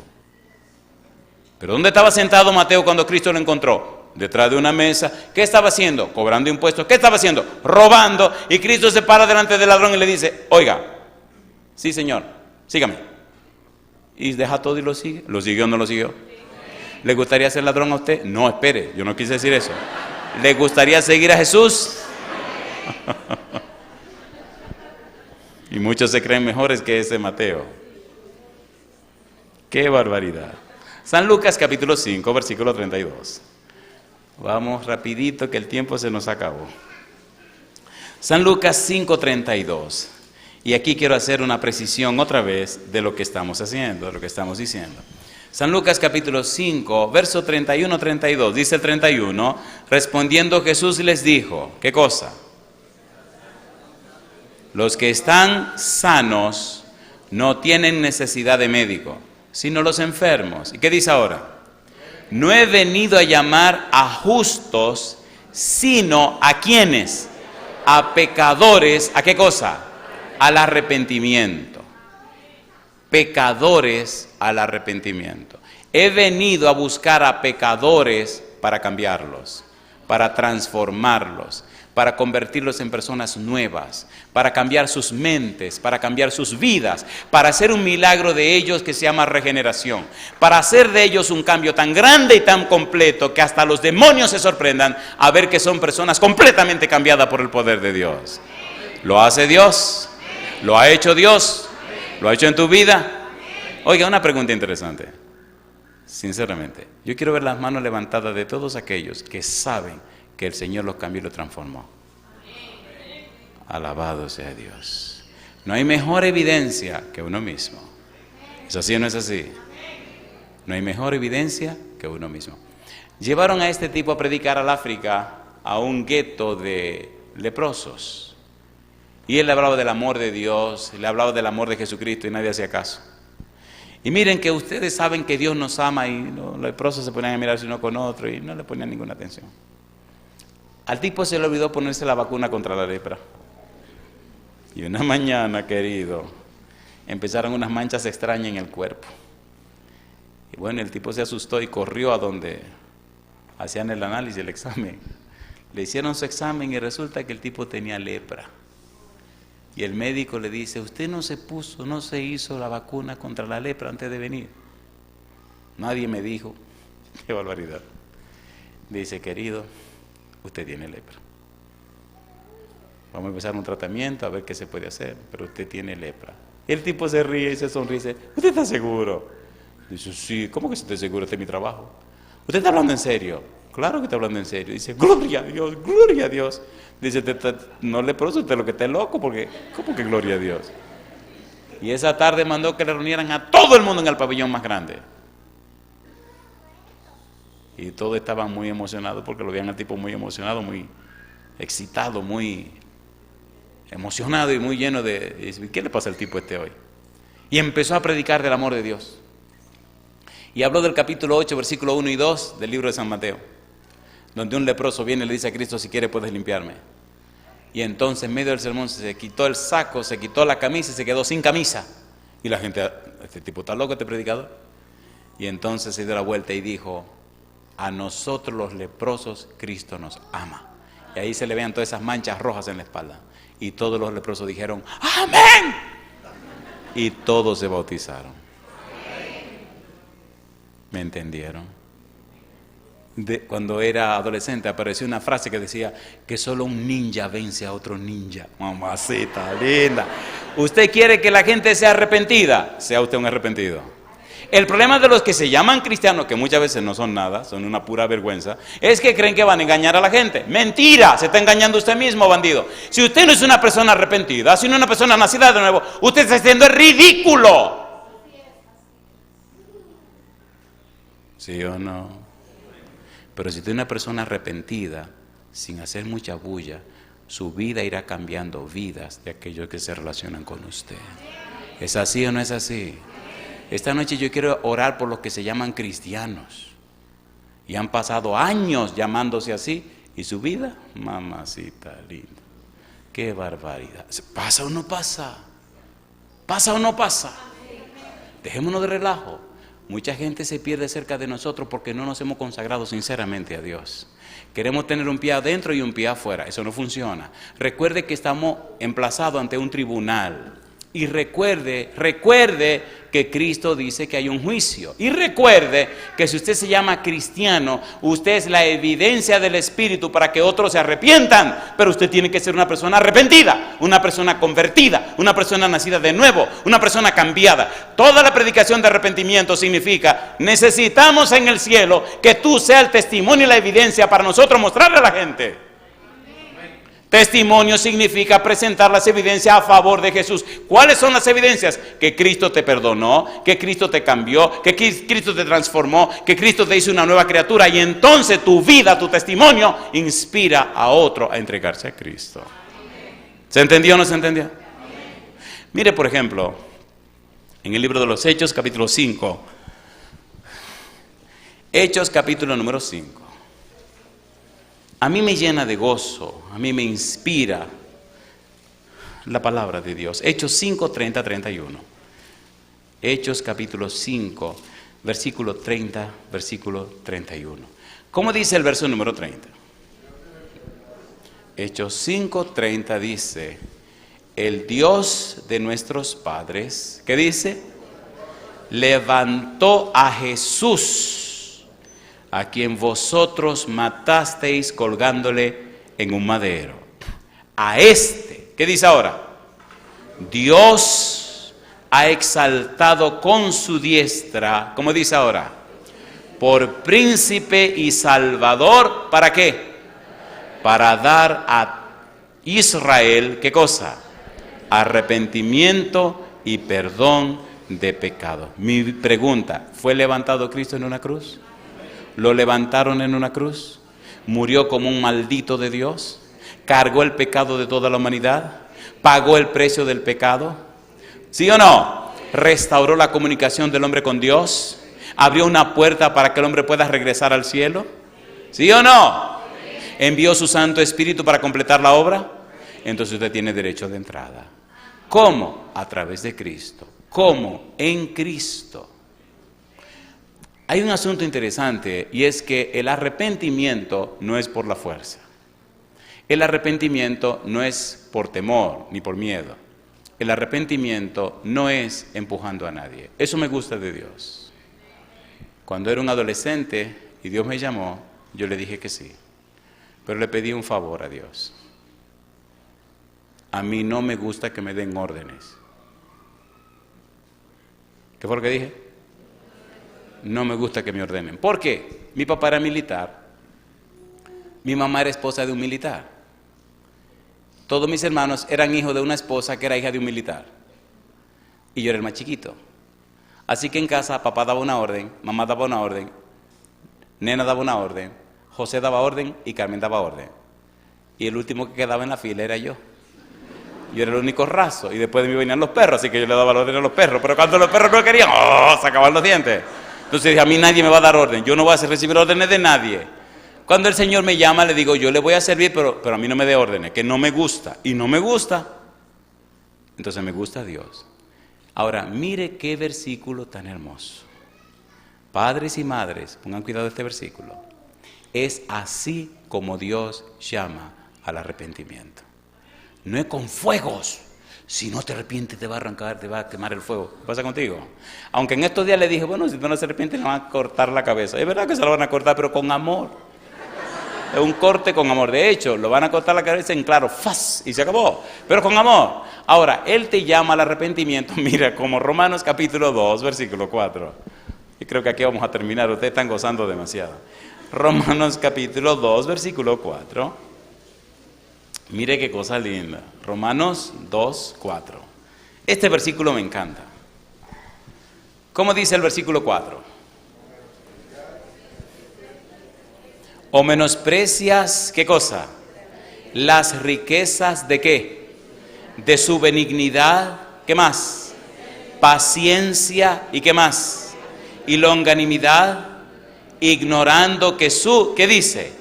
¿Pero dónde estaba sentado Mateo cuando Cristo lo encontró? Detrás de una mesa. ¿Qué estaba haciendo? Cobrando impuestos. ¿Qué estaba haciendo? Robando. Y Cristo se para delante del ladrón y le dice, oiga, sí señor, sígame. Y deja todo y lo sigue. ¿Lo siguió o no lo siguió? ¿Le gustaría ser ladrón a usted? No, espere, yo no quise decir eso. ¿Le gustaría seguir a Jesús? Y muchos se creen mejores que ese Mateo. ¡Qué barbaridad! San Lucas capítulo 5, versículo 32. Vamos rapidito que el tiempo se nos acabó. San Lucas 5, 32. Y aquí quiero hacer una precisión otra vez de lo que estamos haciendo, de lo que estamos diciendo. San Lucas capítulo 5, verso 31, 32. Dice el 31, respondiendo Jesús les dijo, ¿qué cosa? Los que están sanos no tienen necesidad de médico, sino los enfermos. ¿Y qué dice ahora? No he venido a llamar a justos, sino a ¿quiénes? A pecadores. ¿A qué cosa? Al arrepentimiento. Pecadores al arrepentimiento. He venido a buscar a pecadores para cambiarlos, para transformarlos, para convertirlos en personas nuevas, para cambiar sus mentes, para cambiar sus vidas, para hacer un milagro de ellos que se llama regeneración, para hacer de ellos un cambio tan grande y tan completo que hasta los demonios se sorprendan a ver que son personas completamente cambiadas por el poder de Dios. ¿Lo hace Dios? ¿Lo ha hecho Dios? ¿Lo ha hecho en tu vida? Oiga, una pregunta interesante. Sinceramente, yo quiero ver las manos levantadas de todos aquellos que saben que el Señor los cambió y los transformó. Alabado sea Dios. No hay mejor evidencia que uno mismo. ¿Es así o no es así? No hay mejor evidencia que uno mismo. Llevaron a este tipo a predicar al África, a un gueto de leprosos. Y él le hablaba del amor de Dios, le hablaba del amor de Jesucristo y nadie hacía caso. Y miren que ustedes saben que Dios nos ama y los leprosos se ponían a mirarse uno con otro y no le ponían ninguna atención. Al tipo se le olvidó ponerse la vacuna contra la lepra. Y una mañana, querido, empezaron unas manchas extrañas en el cuerpo. Y bueno, el tipo se asustó y corrió a donde hacían el análisis, el examen. Le hicieron su examen y resulta que el tipo tenía lepra. Y el médico le dice, usted no se hizo la vacuna contra la lepra antes de venir. Nadie me dijo. Qué barbaridad. Dice, querido, usted tiene lepra. Vamos a empezar un tratamiento a ver qué se puede hacer, pero usted tiene lepra. El tipo se ríe y se sonríe. ¿Usted está seguro? Dice, sí, ¿cómo que estoy seguro? Este es mi trabajo. ¿Usted está hablando en serio? Claro que está hablando en serio. Dice, gloria a Dios, gloria a Dios. Dice, no leproso, usted lo que está loco, porque ¿cómo que gloria a Dios? Y esa tarde mandó que le reunieran a todo el mundo en el pabellón más grande. Y todos estaban muy emocionados porque lo veían al tipo muy emocionado, muy excitado, muy emocionado y muy lleno de... Y dice, ¿qué le pasa al tipo este hoy? Y empezó a predicar del amor de Dios. Y habló del capítulo 8, versículo 1 y 2 del libro de San Mateo, donde un leproso viene y le dice a Cristo, si quiere puedes limpiarme. Y entonces en medio del sermón se quitó el saco, se quitó la camisa y se quedó sin camisa. Y la gente, este tipo está loco, este predicador. Y entonces se dio la vuelta y dijo, a nosotros los leprosos Cristo nos ama. Y ahí se le veían todas esas manchas rojas en la espalda. Y todos los leprosos dijeron, ¡amén! Y todos se bautizaron. ¿Me entendieron? Cuando era adolescente apareció una frase que decía que solo un ninja vence a otro ninja. Mamacita linda. ¿Usted quiere que la gente sea arrepentida? Sea usted un arrepentido. El problema de los que se llaman cristianos, que muchas veces no son nada, son una pura vergüenza, es que creen que van a engañar a la gente. Mentira, se está engañando usted mismo, bandido. Si usted no es una persona arrepentida, si no es una persona nacida de nuevo, usted está haciendo el ridículo. ¿Sí o no? Pero si usted es una persona arrepentida, sin hacer mucha bulla, su vida irá cambiando vidas de aquellos que se relacionan con usted. ¿Es así o no es así? Esta noche yo quiero orar por los que se llaman cristianos y han pasado años llamándose así y su vida, mamacita linda, qué barbaridad. ¿Pasa o no pasa? ¿Pasa o no pasa? Dejémonos de relajo. Mucha gente se pierde cerca de nosotros porque no nos hemos consagrado sinceramente a Dios. Queremos tener un pie adentro y un pie afuera. Eso no funciona. Recuerde que estamos emplazados ante un tribunal. Y recuerde que Cristo dice que hay un juicio. Y recuerde que si usted se llama cristiano, usted es la evidencia del Espíritu para que otros se arrepientan. Pero usted tiene que ser una persona arrepentida, una persona convertida, una persona nacida de nuevo, una persona cambiada. Toda la predicación de arrepentimiento significa, necesitamos en el cielo que tú seas el testimonio y la evidencia para nosotros mostrarle a la gente. Testimonio significa presentar las evidencias a favor de Jesús. ¿Cuáles son las evidencias? Que Cristo te perdonó, que Cristo te cambió, que Cristo te transformó, que Cristo te hizo una nueva criatura. Y entonces tu vida, tu testimonio, inspira a otro a entregarse a Cristo. ¿Se entendió o no se entendió? Mire, por ejemplo, en el libro de los Hechos, capítulo 5. Hechos, capítulo número 5. A mí me llena de gozo, a mí me inspira la palabra de Dios. Hechos 5, 30, 31. Hechos capítulo 5, versículo 30, versículo 31. ¿Cómo dice el verso número 30? Hechos 5, 30 dice, el Dios de nuestros padres, ¿qué dice? Levantó a Jesús, a quien vosotros matasteis colgándole en un madero. A este, ¿qué dice ahora? Dios ha exaltado con su diestra, ¿cómo dice ahora? Por príncipe y salvador, ¿para qué? Para dar a Israel, ¿qué cosa? Arrepentimiento y perdón de pecado. Mi pregunta, ¿fue levantado Cristo en una cruz? ¿Lo levantaron en una cruz? ¿Murió como un maldito de Dios? ¿Cargó el pecado de toda la humanidad? ¿Pagó el precio del pecado? ¿Sí o no? restauró la comunicación del hombre con Dios, abrió una puerta para que el hombre pueda regresar al cielo. ¿Sí o no? Envió su Santo Espíritu para completar la obra. Entonces usted tiene derecho de entrada. ¿Cómo? A través de Cristo. ¿Cómo? En Cristo. Hay un asunto interesante y es que el arrepentimiento no es por la fuerza. El arrepentimiento no es por temor ni por miedo. El arrepentimiento no es empujando a nadie. Eso me gusta de Dios. Cuando era un adolescente y Dios me llamó, yo le dije que sí. Pero le pedí un favor a Dios. A mí no me gusta que me den órdenes. ¿Qué fue lo que dije? No me gusta que me ordenen. ¿Por qué? Mi papá era militar. Mi mamá era esposa de un militar. Todos mis hermanos eran hijos de una esposa que era hija de un militar. Y yo era el más chiquito. Así que en casa papá daba una orden, mamá daba una orden, Nena daba una orden, José daba orden y Carmen daba orden. Y el último que quedaba en la fila era yo. Yo era el único raso. Y después de mí venían los perros, así que yo le daba la orden a los perros. Pero cuando los perros no querían, sacaban los dientes. Entonces dije, a mí nadie me va a dar orden. Yo no voy a recibir órdenes de nadie. Cuando el Señor me llama, le digo, yo le voy a servir, pero a mí no me dé órdenes, que no me gusta. Y no me gusta. Entonces me gusta Dios. Ahora, mire qué versículo tan hermoso. Padres y madres, pongan cuidado de este versículo. Es así como Dios llama al arrepentimiento. No es con fuegos. Si no te arrepientes, te va a arrancar, te va a quemar el fuego. ¿Qué pasa contigo? Aunque en estos días le dije, bueno, si tú no se arrepientes, le van a cortar la cabeza. Es verdad que se la van a cortar, pero con amor. Es un corte con amor. De hecho, lo van a cortar la cabeza en claro, ¡faz! Y se acabó. Pero con amor. Ahora, Él te llama al arrepentimiento, mira, como Romanos capítulo 2, versículo 4. Y creo que aquí vamos a terminar, ustedes están gozando demasiado. Romanos capítulo 2, versículo 4. Mire qué cosa linda. Romanos 2, 4. Este versículo me encanta. ¿Cómo dice el versículo 4? ¿O menosprecias qué cosa? Las riquezas de qué? De su benignidad. ¿Qué más? Paciencia y qué más? Y longanimidad, ignorando que ¿qué dice?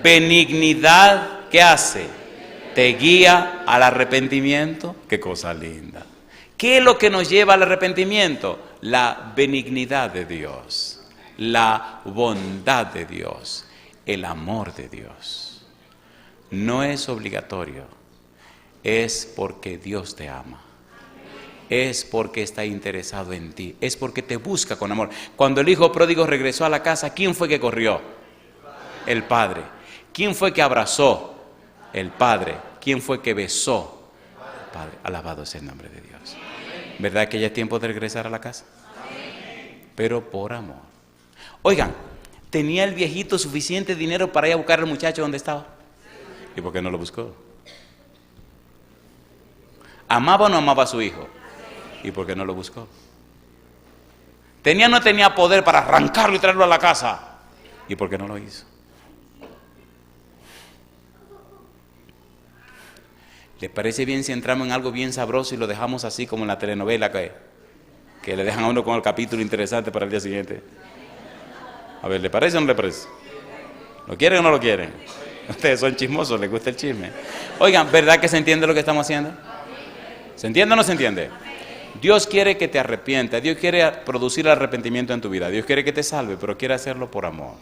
Benignidad, ¿qué hace? Te guía al arrepentimiento. Qué cosa linda. ¿Qué es lo que nos lleva al arrepentimiento? La benignidad de Dios, la bondad de Dios, el amor de Dios. No es obligatorio, es porque Dios te ama. Es porque está interesado en ti, es porque te busca con amor. Cuando el hijo pródigo regresó a la casa, ¿quién fue que corrió? El padre. ¿Quién fue que abrazó? El padre. ¿Quién fue que besó? El padre. Alabado sea el nombre de Dios. ¿Verdad que ya es tiempo de regresar a la casa? Pero por amor. Oigan, ¿tenía el viejito suficiente dinero para ir a buscar al muchacho donde estaba? ¿Y por qué no lo buscó? ¿Amaba o no amaba a su hijo? ¿Y por qué no lo buscó? ¿Tenía o no tenía poder para arrancarlo y traerlo a la casa? ¿Y por qué no lo hizo? ¿Les parece bien si entramos en algo bien sabroso y lo dejamos así como en la telenovela que le dejan a uno con el capítulo interesante para el día siguiente? A ver, ¿le parece o no le parece? ¿Lo quieren o no lo quieren? Ustedes son chismosos, les gusta el chisme. Oigan, ¿verdad que se entiende lo que estamos haciendo? ¿Se entiende o no se entiende? Dios quiere que te arrepientas, Dios quiere producir el arrepentimiento en tu vida, Dios quiere que te salve, pero quiere hacerlo por amor.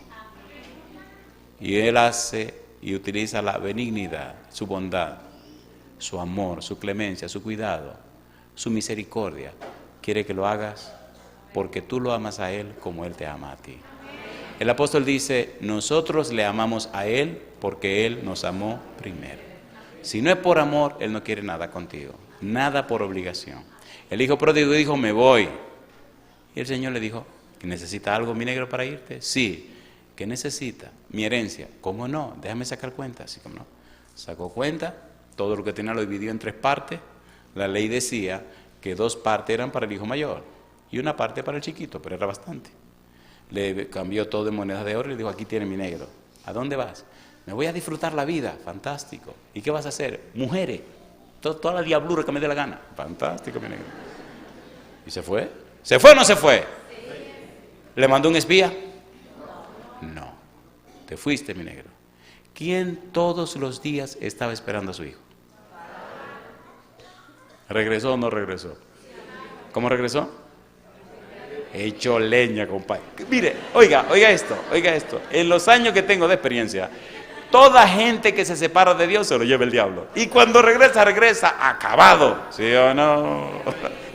Y Él hace y utiliza la benignidad, su bondad, su amor, su clemencia, su cuidado, su misericordia. Quiere que lo hagas porque tú lo amas a Él como Él te ama a ti. El apóstol dice, nosotros le amamos a Él porque Él nos amó primero. Si no es por amor, Él no quiere nada contigo, nada por obligación. El hijo pródigo dijo, me voy. Y el Señor le dijo, ¿necesita algo, mi negro, para irte? Sí. ¿Qué necesita? Mi herencia. ¿Cómo no? Déjame sacar cuenta. Así como no. Sacó cuenta, todo lo que tenía lo dividió en 3 partes. La ley decía que 2 partes eran para el hijo mayor y 1 parte para el chiquito, pero era bastante. Le cambió todo en monedas de oro y le dijo, aquí tiene mi negro. ¿A dónde vas? Me voy a disfrutar la vida. Fantástico. ¿Y qué vas a hacer? Mujeres. Toda la diablura que me dé la gana. Fantástico, mi negro. ¿Y se fue? ¿Se fue o no se fue? ¿Le mandó un espía? No. Te fuiste, mi negro. ¿Quién todos los días estaba esperando a su hijo? ¿Regresó o no regresó? ¿Cómo regresó? Hecho leña, compadre. Mire, oiga esto. En los años que tengo de experiencia, toda gente que se separa de Dios se lo lleva el diablo. Y cuando regresa acabado. ¿Sí o no?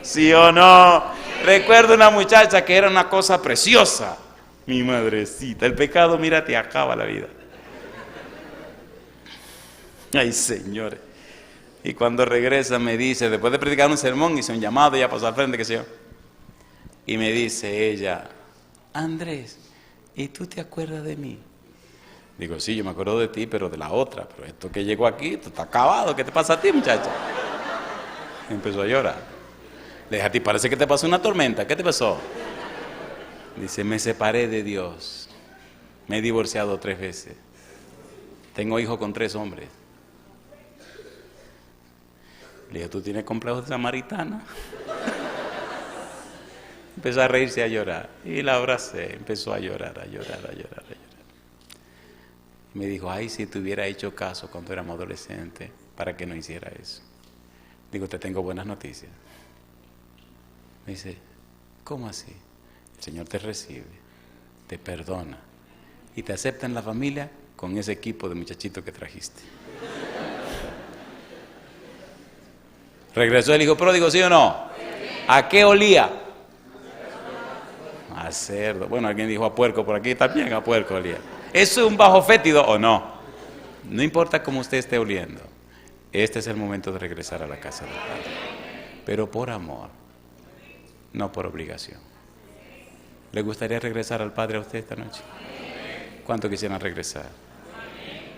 ¿Sí o no? Recuerdo una muchacha que era una cosa preciosa. Mi madrecita, el pecado, mira, te acaba la vida. Ay, señores. Y cuando regresa me dice, después de predicar un sermón, hice un llamado, ya pasó al frente, qué sé yo. Y me dice ella, Andrés, ¿y tú te acuerdas de mí? Digo, sí, yo me acuerdo de ti, pero de la otra. Pero esto que llegó aquí, esto está acabado. ¿Qué te pasa a ti, muchacha? Empezó a llorar. Le dije, a ti parece que te pasó una tormenta. ¿Qué te pasó? Dice, me separé de Dios. Me he divorciado 3 veces. Tengo hijos con 3 hombres. Le dije, ¿tú tienes complejos de samaritana? Empezó a reírse y a llorar. Y la abracé. Empezó a llorar. Me dijo, ay, si te hubiera hecho caso cuando éramos adolescentes, para que no hiciera eso. Digo, te tengo buenas noticias. Me dice, ¿cómo así? El Señor te recibe, te perdona y te acepta en la familia con ese equipo de muchachitos que trajiste. ¿Regresó el hijo pródigo, sí o no? ¿A qué olía? A cerdo. Bueno, alguien dijo a puerco por aquí, también a puerco olía. ¿Eso es un bajo fétido o no? No importa cómo usted esté oliendo. Este es el momento de regresar a la casa del Padre. Pero por amor, no por obligación. ¿Le gustaría regresar al Padre a usted esta noche? ¿Cuánto quisieran regresar?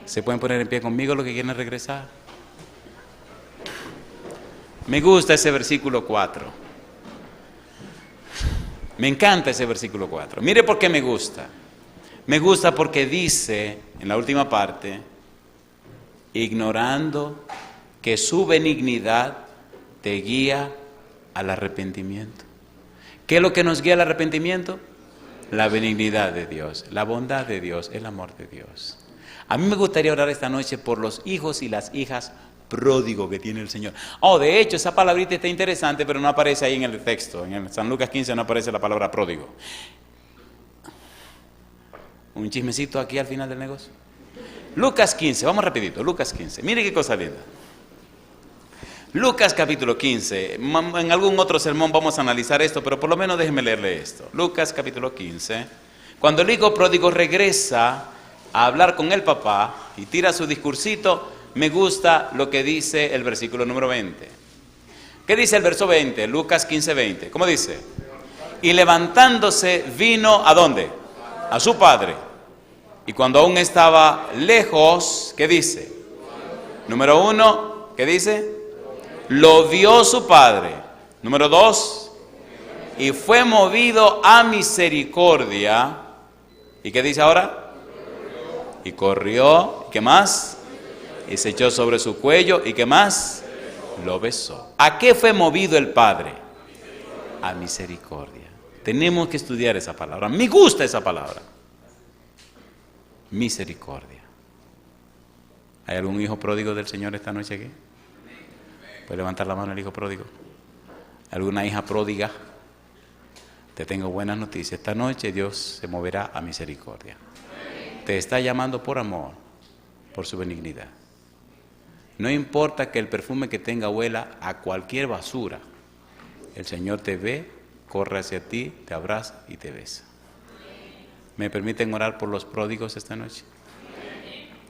¿Se pueden poner en pie conmigo los que quieren regresar? Me gusta ese versículo 4. Me encanta ese versículo 4. Mire por qué me gusta. Me gusta porque dice, en la última parte, ignorando que su benignidad te guía al arrepentimiento. ¿Qué es lo que nos guía al arrepentimiento? La benignidad de Dios, la bondad de Dios, el amor de Dios. A mí me gustaría orar esta noche por los hijos y las hijas pródigos que tiene el Señor. De hecho, esa palabrita está interesante, pero no aparece ahí en el texto. En el San Lucas 15 no aparece la palabra pródigo. Un chismecito aquí al final del negocio. Lucas 15, vamos rapidito, Lucas 15. Mire qué cosa linda. Lucas capítulo 15. En algún otro sermón vamos a analizar esto, pero por lo menos déjenme leerle esto. Lucas capítulo 15. Cuando el hijo pródigo regresa a hablar con el papá y tira su discursito, me gusta lo que dice el versículo número 20. ¿Qué dice el verso 20? Lucas 15, 20. ¿Cómo dice? Y levantándose vino, ¿a dónde? A su padre. Y cuando aún estaba lejos, ¿qué dice? Número 1, ¿qué dice? Lo vio su padre. Número 2, y fue movido a misericordia. ¿Y qué dice ahora? Y corrió, ¿qué más? Y se echó sobre su cuello, ¿y qué más? Lo besó. ¿A qué fue movido el padre? A misericordia. Tenemos que estudiar esa palabra. Me gusta esa palabra. Misericordia. ¿Hay algún hijo pródigo del Señor esta noche aquí? ¿Puede levantar la mano el hijo pródigo? ¿Alguna hija pródiga? Te tengo buenas noticias. Esta noche Dios se moverá a misericordia. Te está llamando por amor, por su benignidad. No importa que el perfume que tenga huela a cualquier basura. El Señor te ve, corre hacia ti, te abraza y te besa. ¿Me permiten orar por los pródigos esta noche?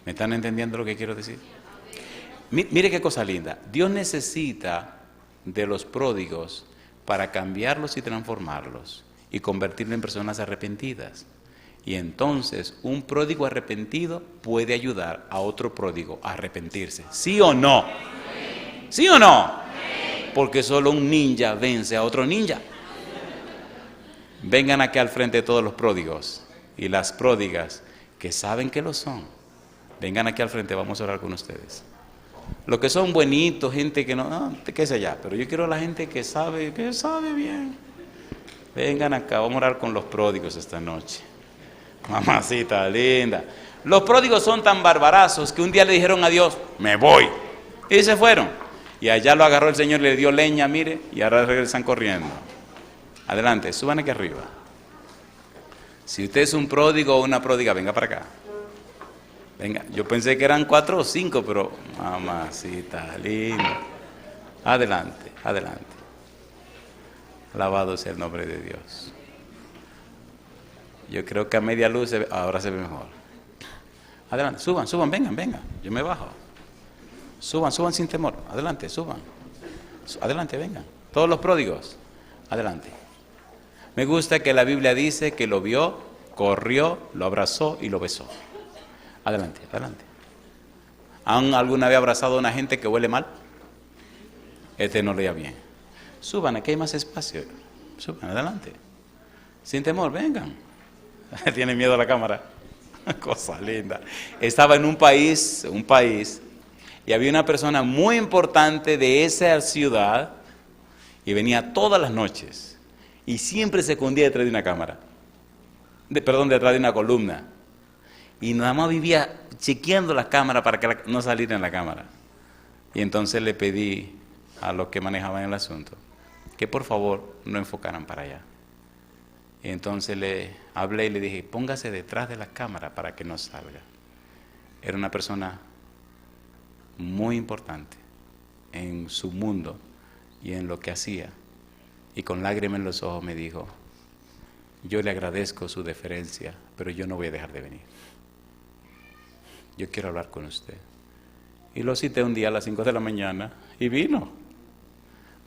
¿Me están entendiendo lo que quiero decir? Mire qué cosa linda. Dios necesita de los pródigos para cambiarlos y transformarlos y convertirlos en personas arrepentidas. Y entonces un pródigo arrepentido puede ayudar a otro pródigo a arrepentirse. ¿Sí o no? ¿Sí o no? Porque solo un ninja vence a otro ninja. Vengan aquí al frente todos los pródigos y las pródigas que saben que lo son. Vengan aquí al frente, vamos a orar con ustedes. los que son buenitos, gente que no, qué sé ya, pero yo quiero a la gente que sabe bien. Vengan acá, vamos a orar con los pródigos esta noche. Mamacita linda. Los pródigos son tan barbarazos que un día le dijeron a Dios, me voy. Y se fueron. Y allá lo agarró el Señor, le dio leña, mire, y ahora regresan corriendo. Adelante, suban aquí arriba. Si usted es un pródigo o una pródiga, venga para acá. Venga, yo pensé que eran 4 o 5, pero mamacita linda. Adelante, adelante. Alabado sea el nombre de Dios. Yo creo que a media luz ahora se ve mejor. Adelante, suban, vengan. Yo me bajo. Suban sin temor. Adelante, suban. Adelante, vengan. Todos los pródigos. Adelante. Me gusta que la Biblia dice que lo vio, corrió, lo abrazó y lo besó. Adelante. ¿Han alguna vez abrazado a una gente que huele mal? Este no leía bien. Suban, aquí hay más espacio. Suban, adelante. Sin temor, vengan. Tiene miedo a la cámara. Cosa linda. Estaba en un país, y había una persona muy importante de esa ciudad, y venía todas las noches, y siempre se escondía detrás de una cámara. Detrás de una columna. Y nada más vivía chequeando las cámaras para que no saliera en la cámara. Y entonces le pedí a los que manejaban el asunto que por favor no enfocaran para allá. Y entonces le hablé y le dije, póngase detrás de la cámara para que no salga. Era una persona muy importante en su mundo y en lo que hacía. Y con lágrimas en los ojos me dijo, yo le agradezco su deferencia, pero yo no voy a dejar de venir. Yo quiero hablar con usted. Y lo cité un día a las 5 de la mañana y vino.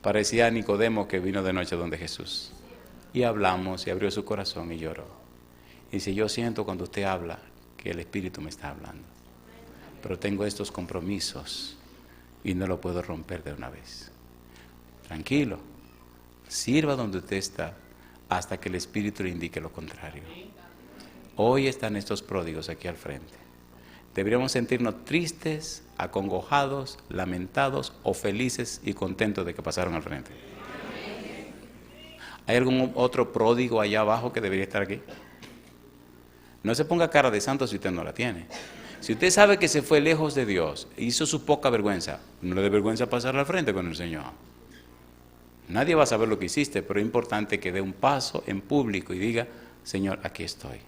Parecía Nicodemo que vino de noche donde Jesús. Y hablamos y abrió su corazón y lloró. Y dice, yo siento cuando usted habla que el Espíritu me está hablando. Pero tengo estos compromisos y no lo puedo romper de una vez. Tranquilo, sirva donde usted está hasta que el Espíritu le indique lo contrario. Hoy están estos pródigos aquí al frente. Deberíamos sentirnos tristes, acongojados, lamentados o felices y contentos de que pasaron al frente. ¿Hay algún otro pródigo allá abajo que debería estar aquí? No se ponga cara de santo si usted no la tiene. Si usted sabe que se fue lejos de Dios, hizo su poca vergüenza, no le dé vergüenza pasar al frente con el Señor. Nadie va a saber lo que hiciste, pero es importante que dé un paso en público y diga, Señor, aquí estoy.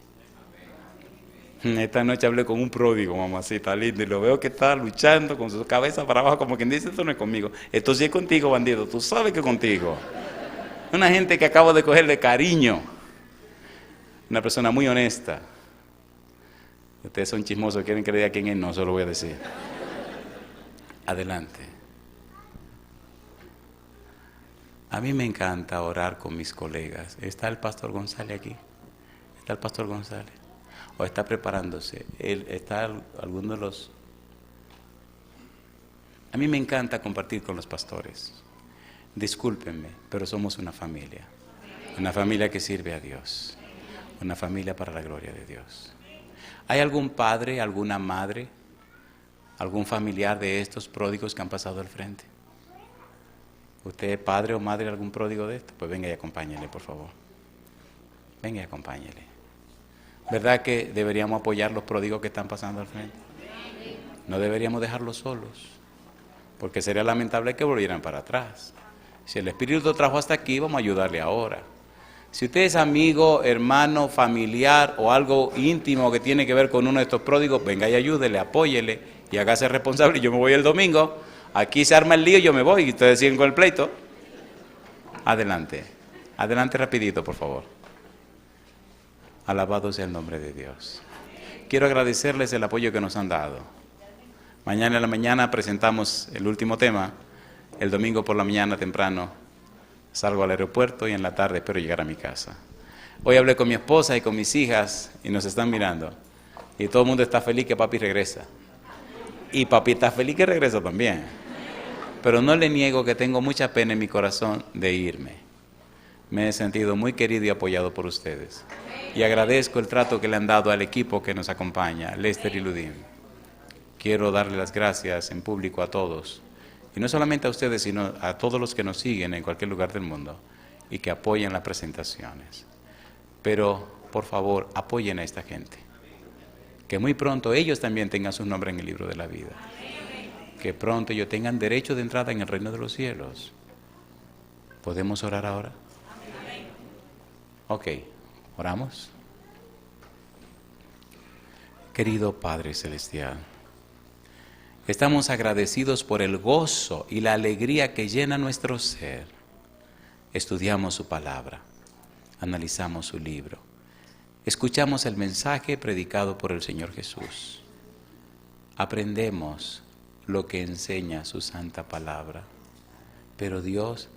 Esta noche hablé con un pródigo, mamacita linda, y lo veo que está luchando con su cabeza para abajo, como quien dice, esto no es conmigo. Esto sí es contigo, bandido, tú sabes que es contigo. Una gente que acabo de cogerle cariño. Una persona muy honesta. Ustedes son chismosos, quieren que le diga quién es, no, se lo voy a decir. Adelante. A mí me encanta orar con mis colegas. ¿Está el pastor González aquí? ¿Está el pastor González? ¿O está preparándose? ¿Está alguno de los...? A mí me encanta compartir con los pastores. Discúlpenme, pero somos una familia. Una familia que sirve a Dios. Una familia para la gloria de Dios. ¿Hay algún padre, alguna madre, algún familiar de estos pródigos que han pasado al frente? ¿Usted es padre o madre de algún pródigo de esto? Pues venga y acompáñele, por favor. Venga y acompáñele. ¿Verdad que deberíamos apoyar los pródigos que están pasando al frente? No deberíamos dejarlos solos, porque sería lamentable que volvieran para atrás. Si el Espíritu lo trajo hasta aquí, vamos a ayudarle ahora. Si usted es amigo, hermano, familiar o algo íntimo que tiene que ver con uno de estos pródigos, venga y ayúdele, apóyele y hágase responsable. Yo me voy el domingo, aquí se arma el lío, yo me voy y ustedes siguen con el pleito. Adelante, adelante rapidito, por favor. Alabado sea el nombre de Dios. Quiero agradecerles el apoyo que nos han dado. Mañana en la mañana presentamos el último tema. El domingo por la mañana temprano salgo al aeropuerto y en la tarde espero llegar a mi casa. Hoy hablé con mi esposa y con mis hijas y nos están mirando. Y todo el mundo está feliz que papi regresa. Y papi está feliz que regresa también. Pero no le niego que tengo mucha pena en mi corazón de irme. Me he sentido muy querido y apoyado por ustedes. Y agradezco el trato que le han dado al equipo que nos acompaña, Lester y Ludín. quiero darle las gracias en público a todos, y no solamente a ustedes, sino a todos los que nos siguen en cualquier lugar del mundo y que apoyan las presentaciones. Pero, por favor, apoyen a esta gente. Que muy pronto ellos también tengan su nombre en el libro de la vida. Que pronto ellos tengan derecho de entrada en el reino de los cielos. ¿Podemos orar ahora? Ok, oramos. Querido Padre Celestial, estamos agradecidos por el gozo y la alegría que llena nuestro ser. Estudiamos su palabra, analizamos su libro, escuchamos el mensaje predicado por el Señor Jesús. Aprendemos lo que enseña su santa palabra. Pero Dios,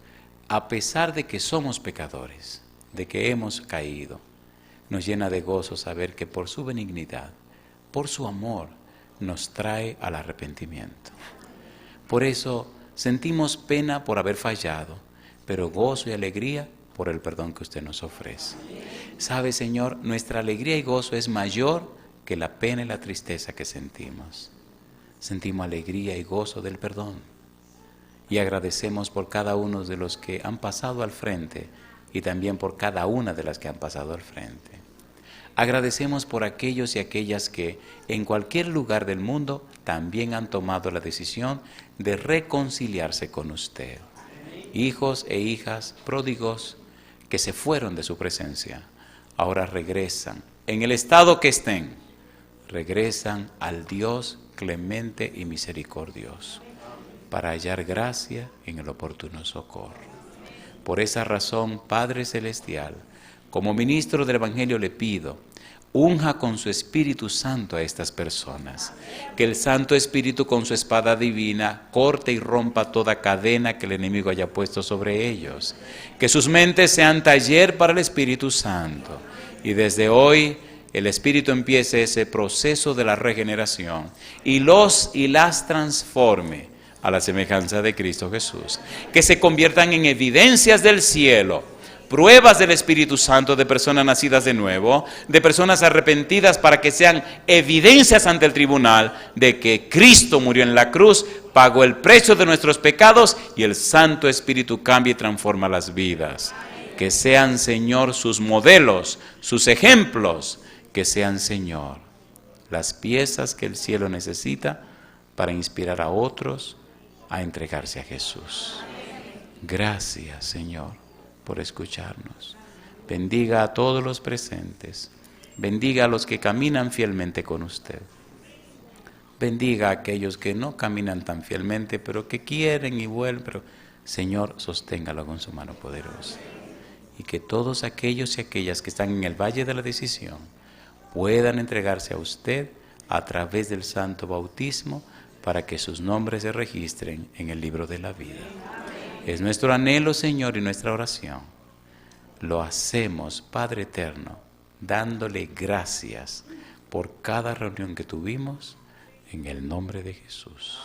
a pesar de que somos pecadores, de que hemos caído, nos llena de gozo saber que por su benignidad, por su amor, nos trae al arrepentimiento. Por eso sentimos pena por haber fallado, pero gozo y alegría por el perdón que usted nos ofrece. ¿Sabe, Señor? Nuestra alegría y gozo es mayor que la pena y la tristeza que sentimos. Sentimos alegría y gozo del perdón. Y agradecemos por cada uno de los que han pasado al frente y también por cada una de las que han pasado al frente. Agradecemos por aquellos y aquellas que en cualquier lugar del mundo también han tomado la decisión de reconciliarse con usted. Hijos e hijas pródigos que se fueron de su presencia, ahora regresan, en el estado que estén, regresan al Dios clemente y misericordioso, para hallar gracia en el oportuno socorro. Por esa razón, Padre Celestial, como ministro del Evangelio le pido, unja con su Espíritu Santo a estas personas. Que el Santo Espíritu con su espada divina corte y rompa toda cadena que el enemigo haya puesto sobre ellos. Que sus mentes sean taller para el Espíritu Santo. Y desde hoy el Espíritu empiece ese proceso de la regeneración y las transforme a la semejanza de Cristo Jesús. Que se conviertan en evidencias del cielo, pruebas del Espíritu Santo de personas nacidas de nuevo, de personas arrepentidas, para que sean evidencias ante el tribunal de que Cristo murió en la cruz, pagó el precio de nuestros pecados y el Santo Espíritu cambia y transforma las vidas. Que sean, Señor, sus modelos, sus ejemplos, que sean, Señor, las piezas que el cielo necesita para inspirar a otros a entregarse a Jesús. Gracias, Señor, por escucharnos. Bendiga a todos los presentes. Bendiga a los que caminan fielmente con usted. Bendiga a aquellos que no caminan tan fielmente, pero que quieren y vuelven. Pero, Señor, sosténgalo con su mano poderosa. Y que todos aquellos y aquellas que están en el valle de la decisión puedan entregarse a usted a través del santo bautismo, para que sus nombres se registren en el libro de la vida. Es nuestro anhelo, Señor, y nuestra oración. Lo hacemos, Padre eterno, dándole gracias por cada reunión que tuvimos, en el nombre de Jesús.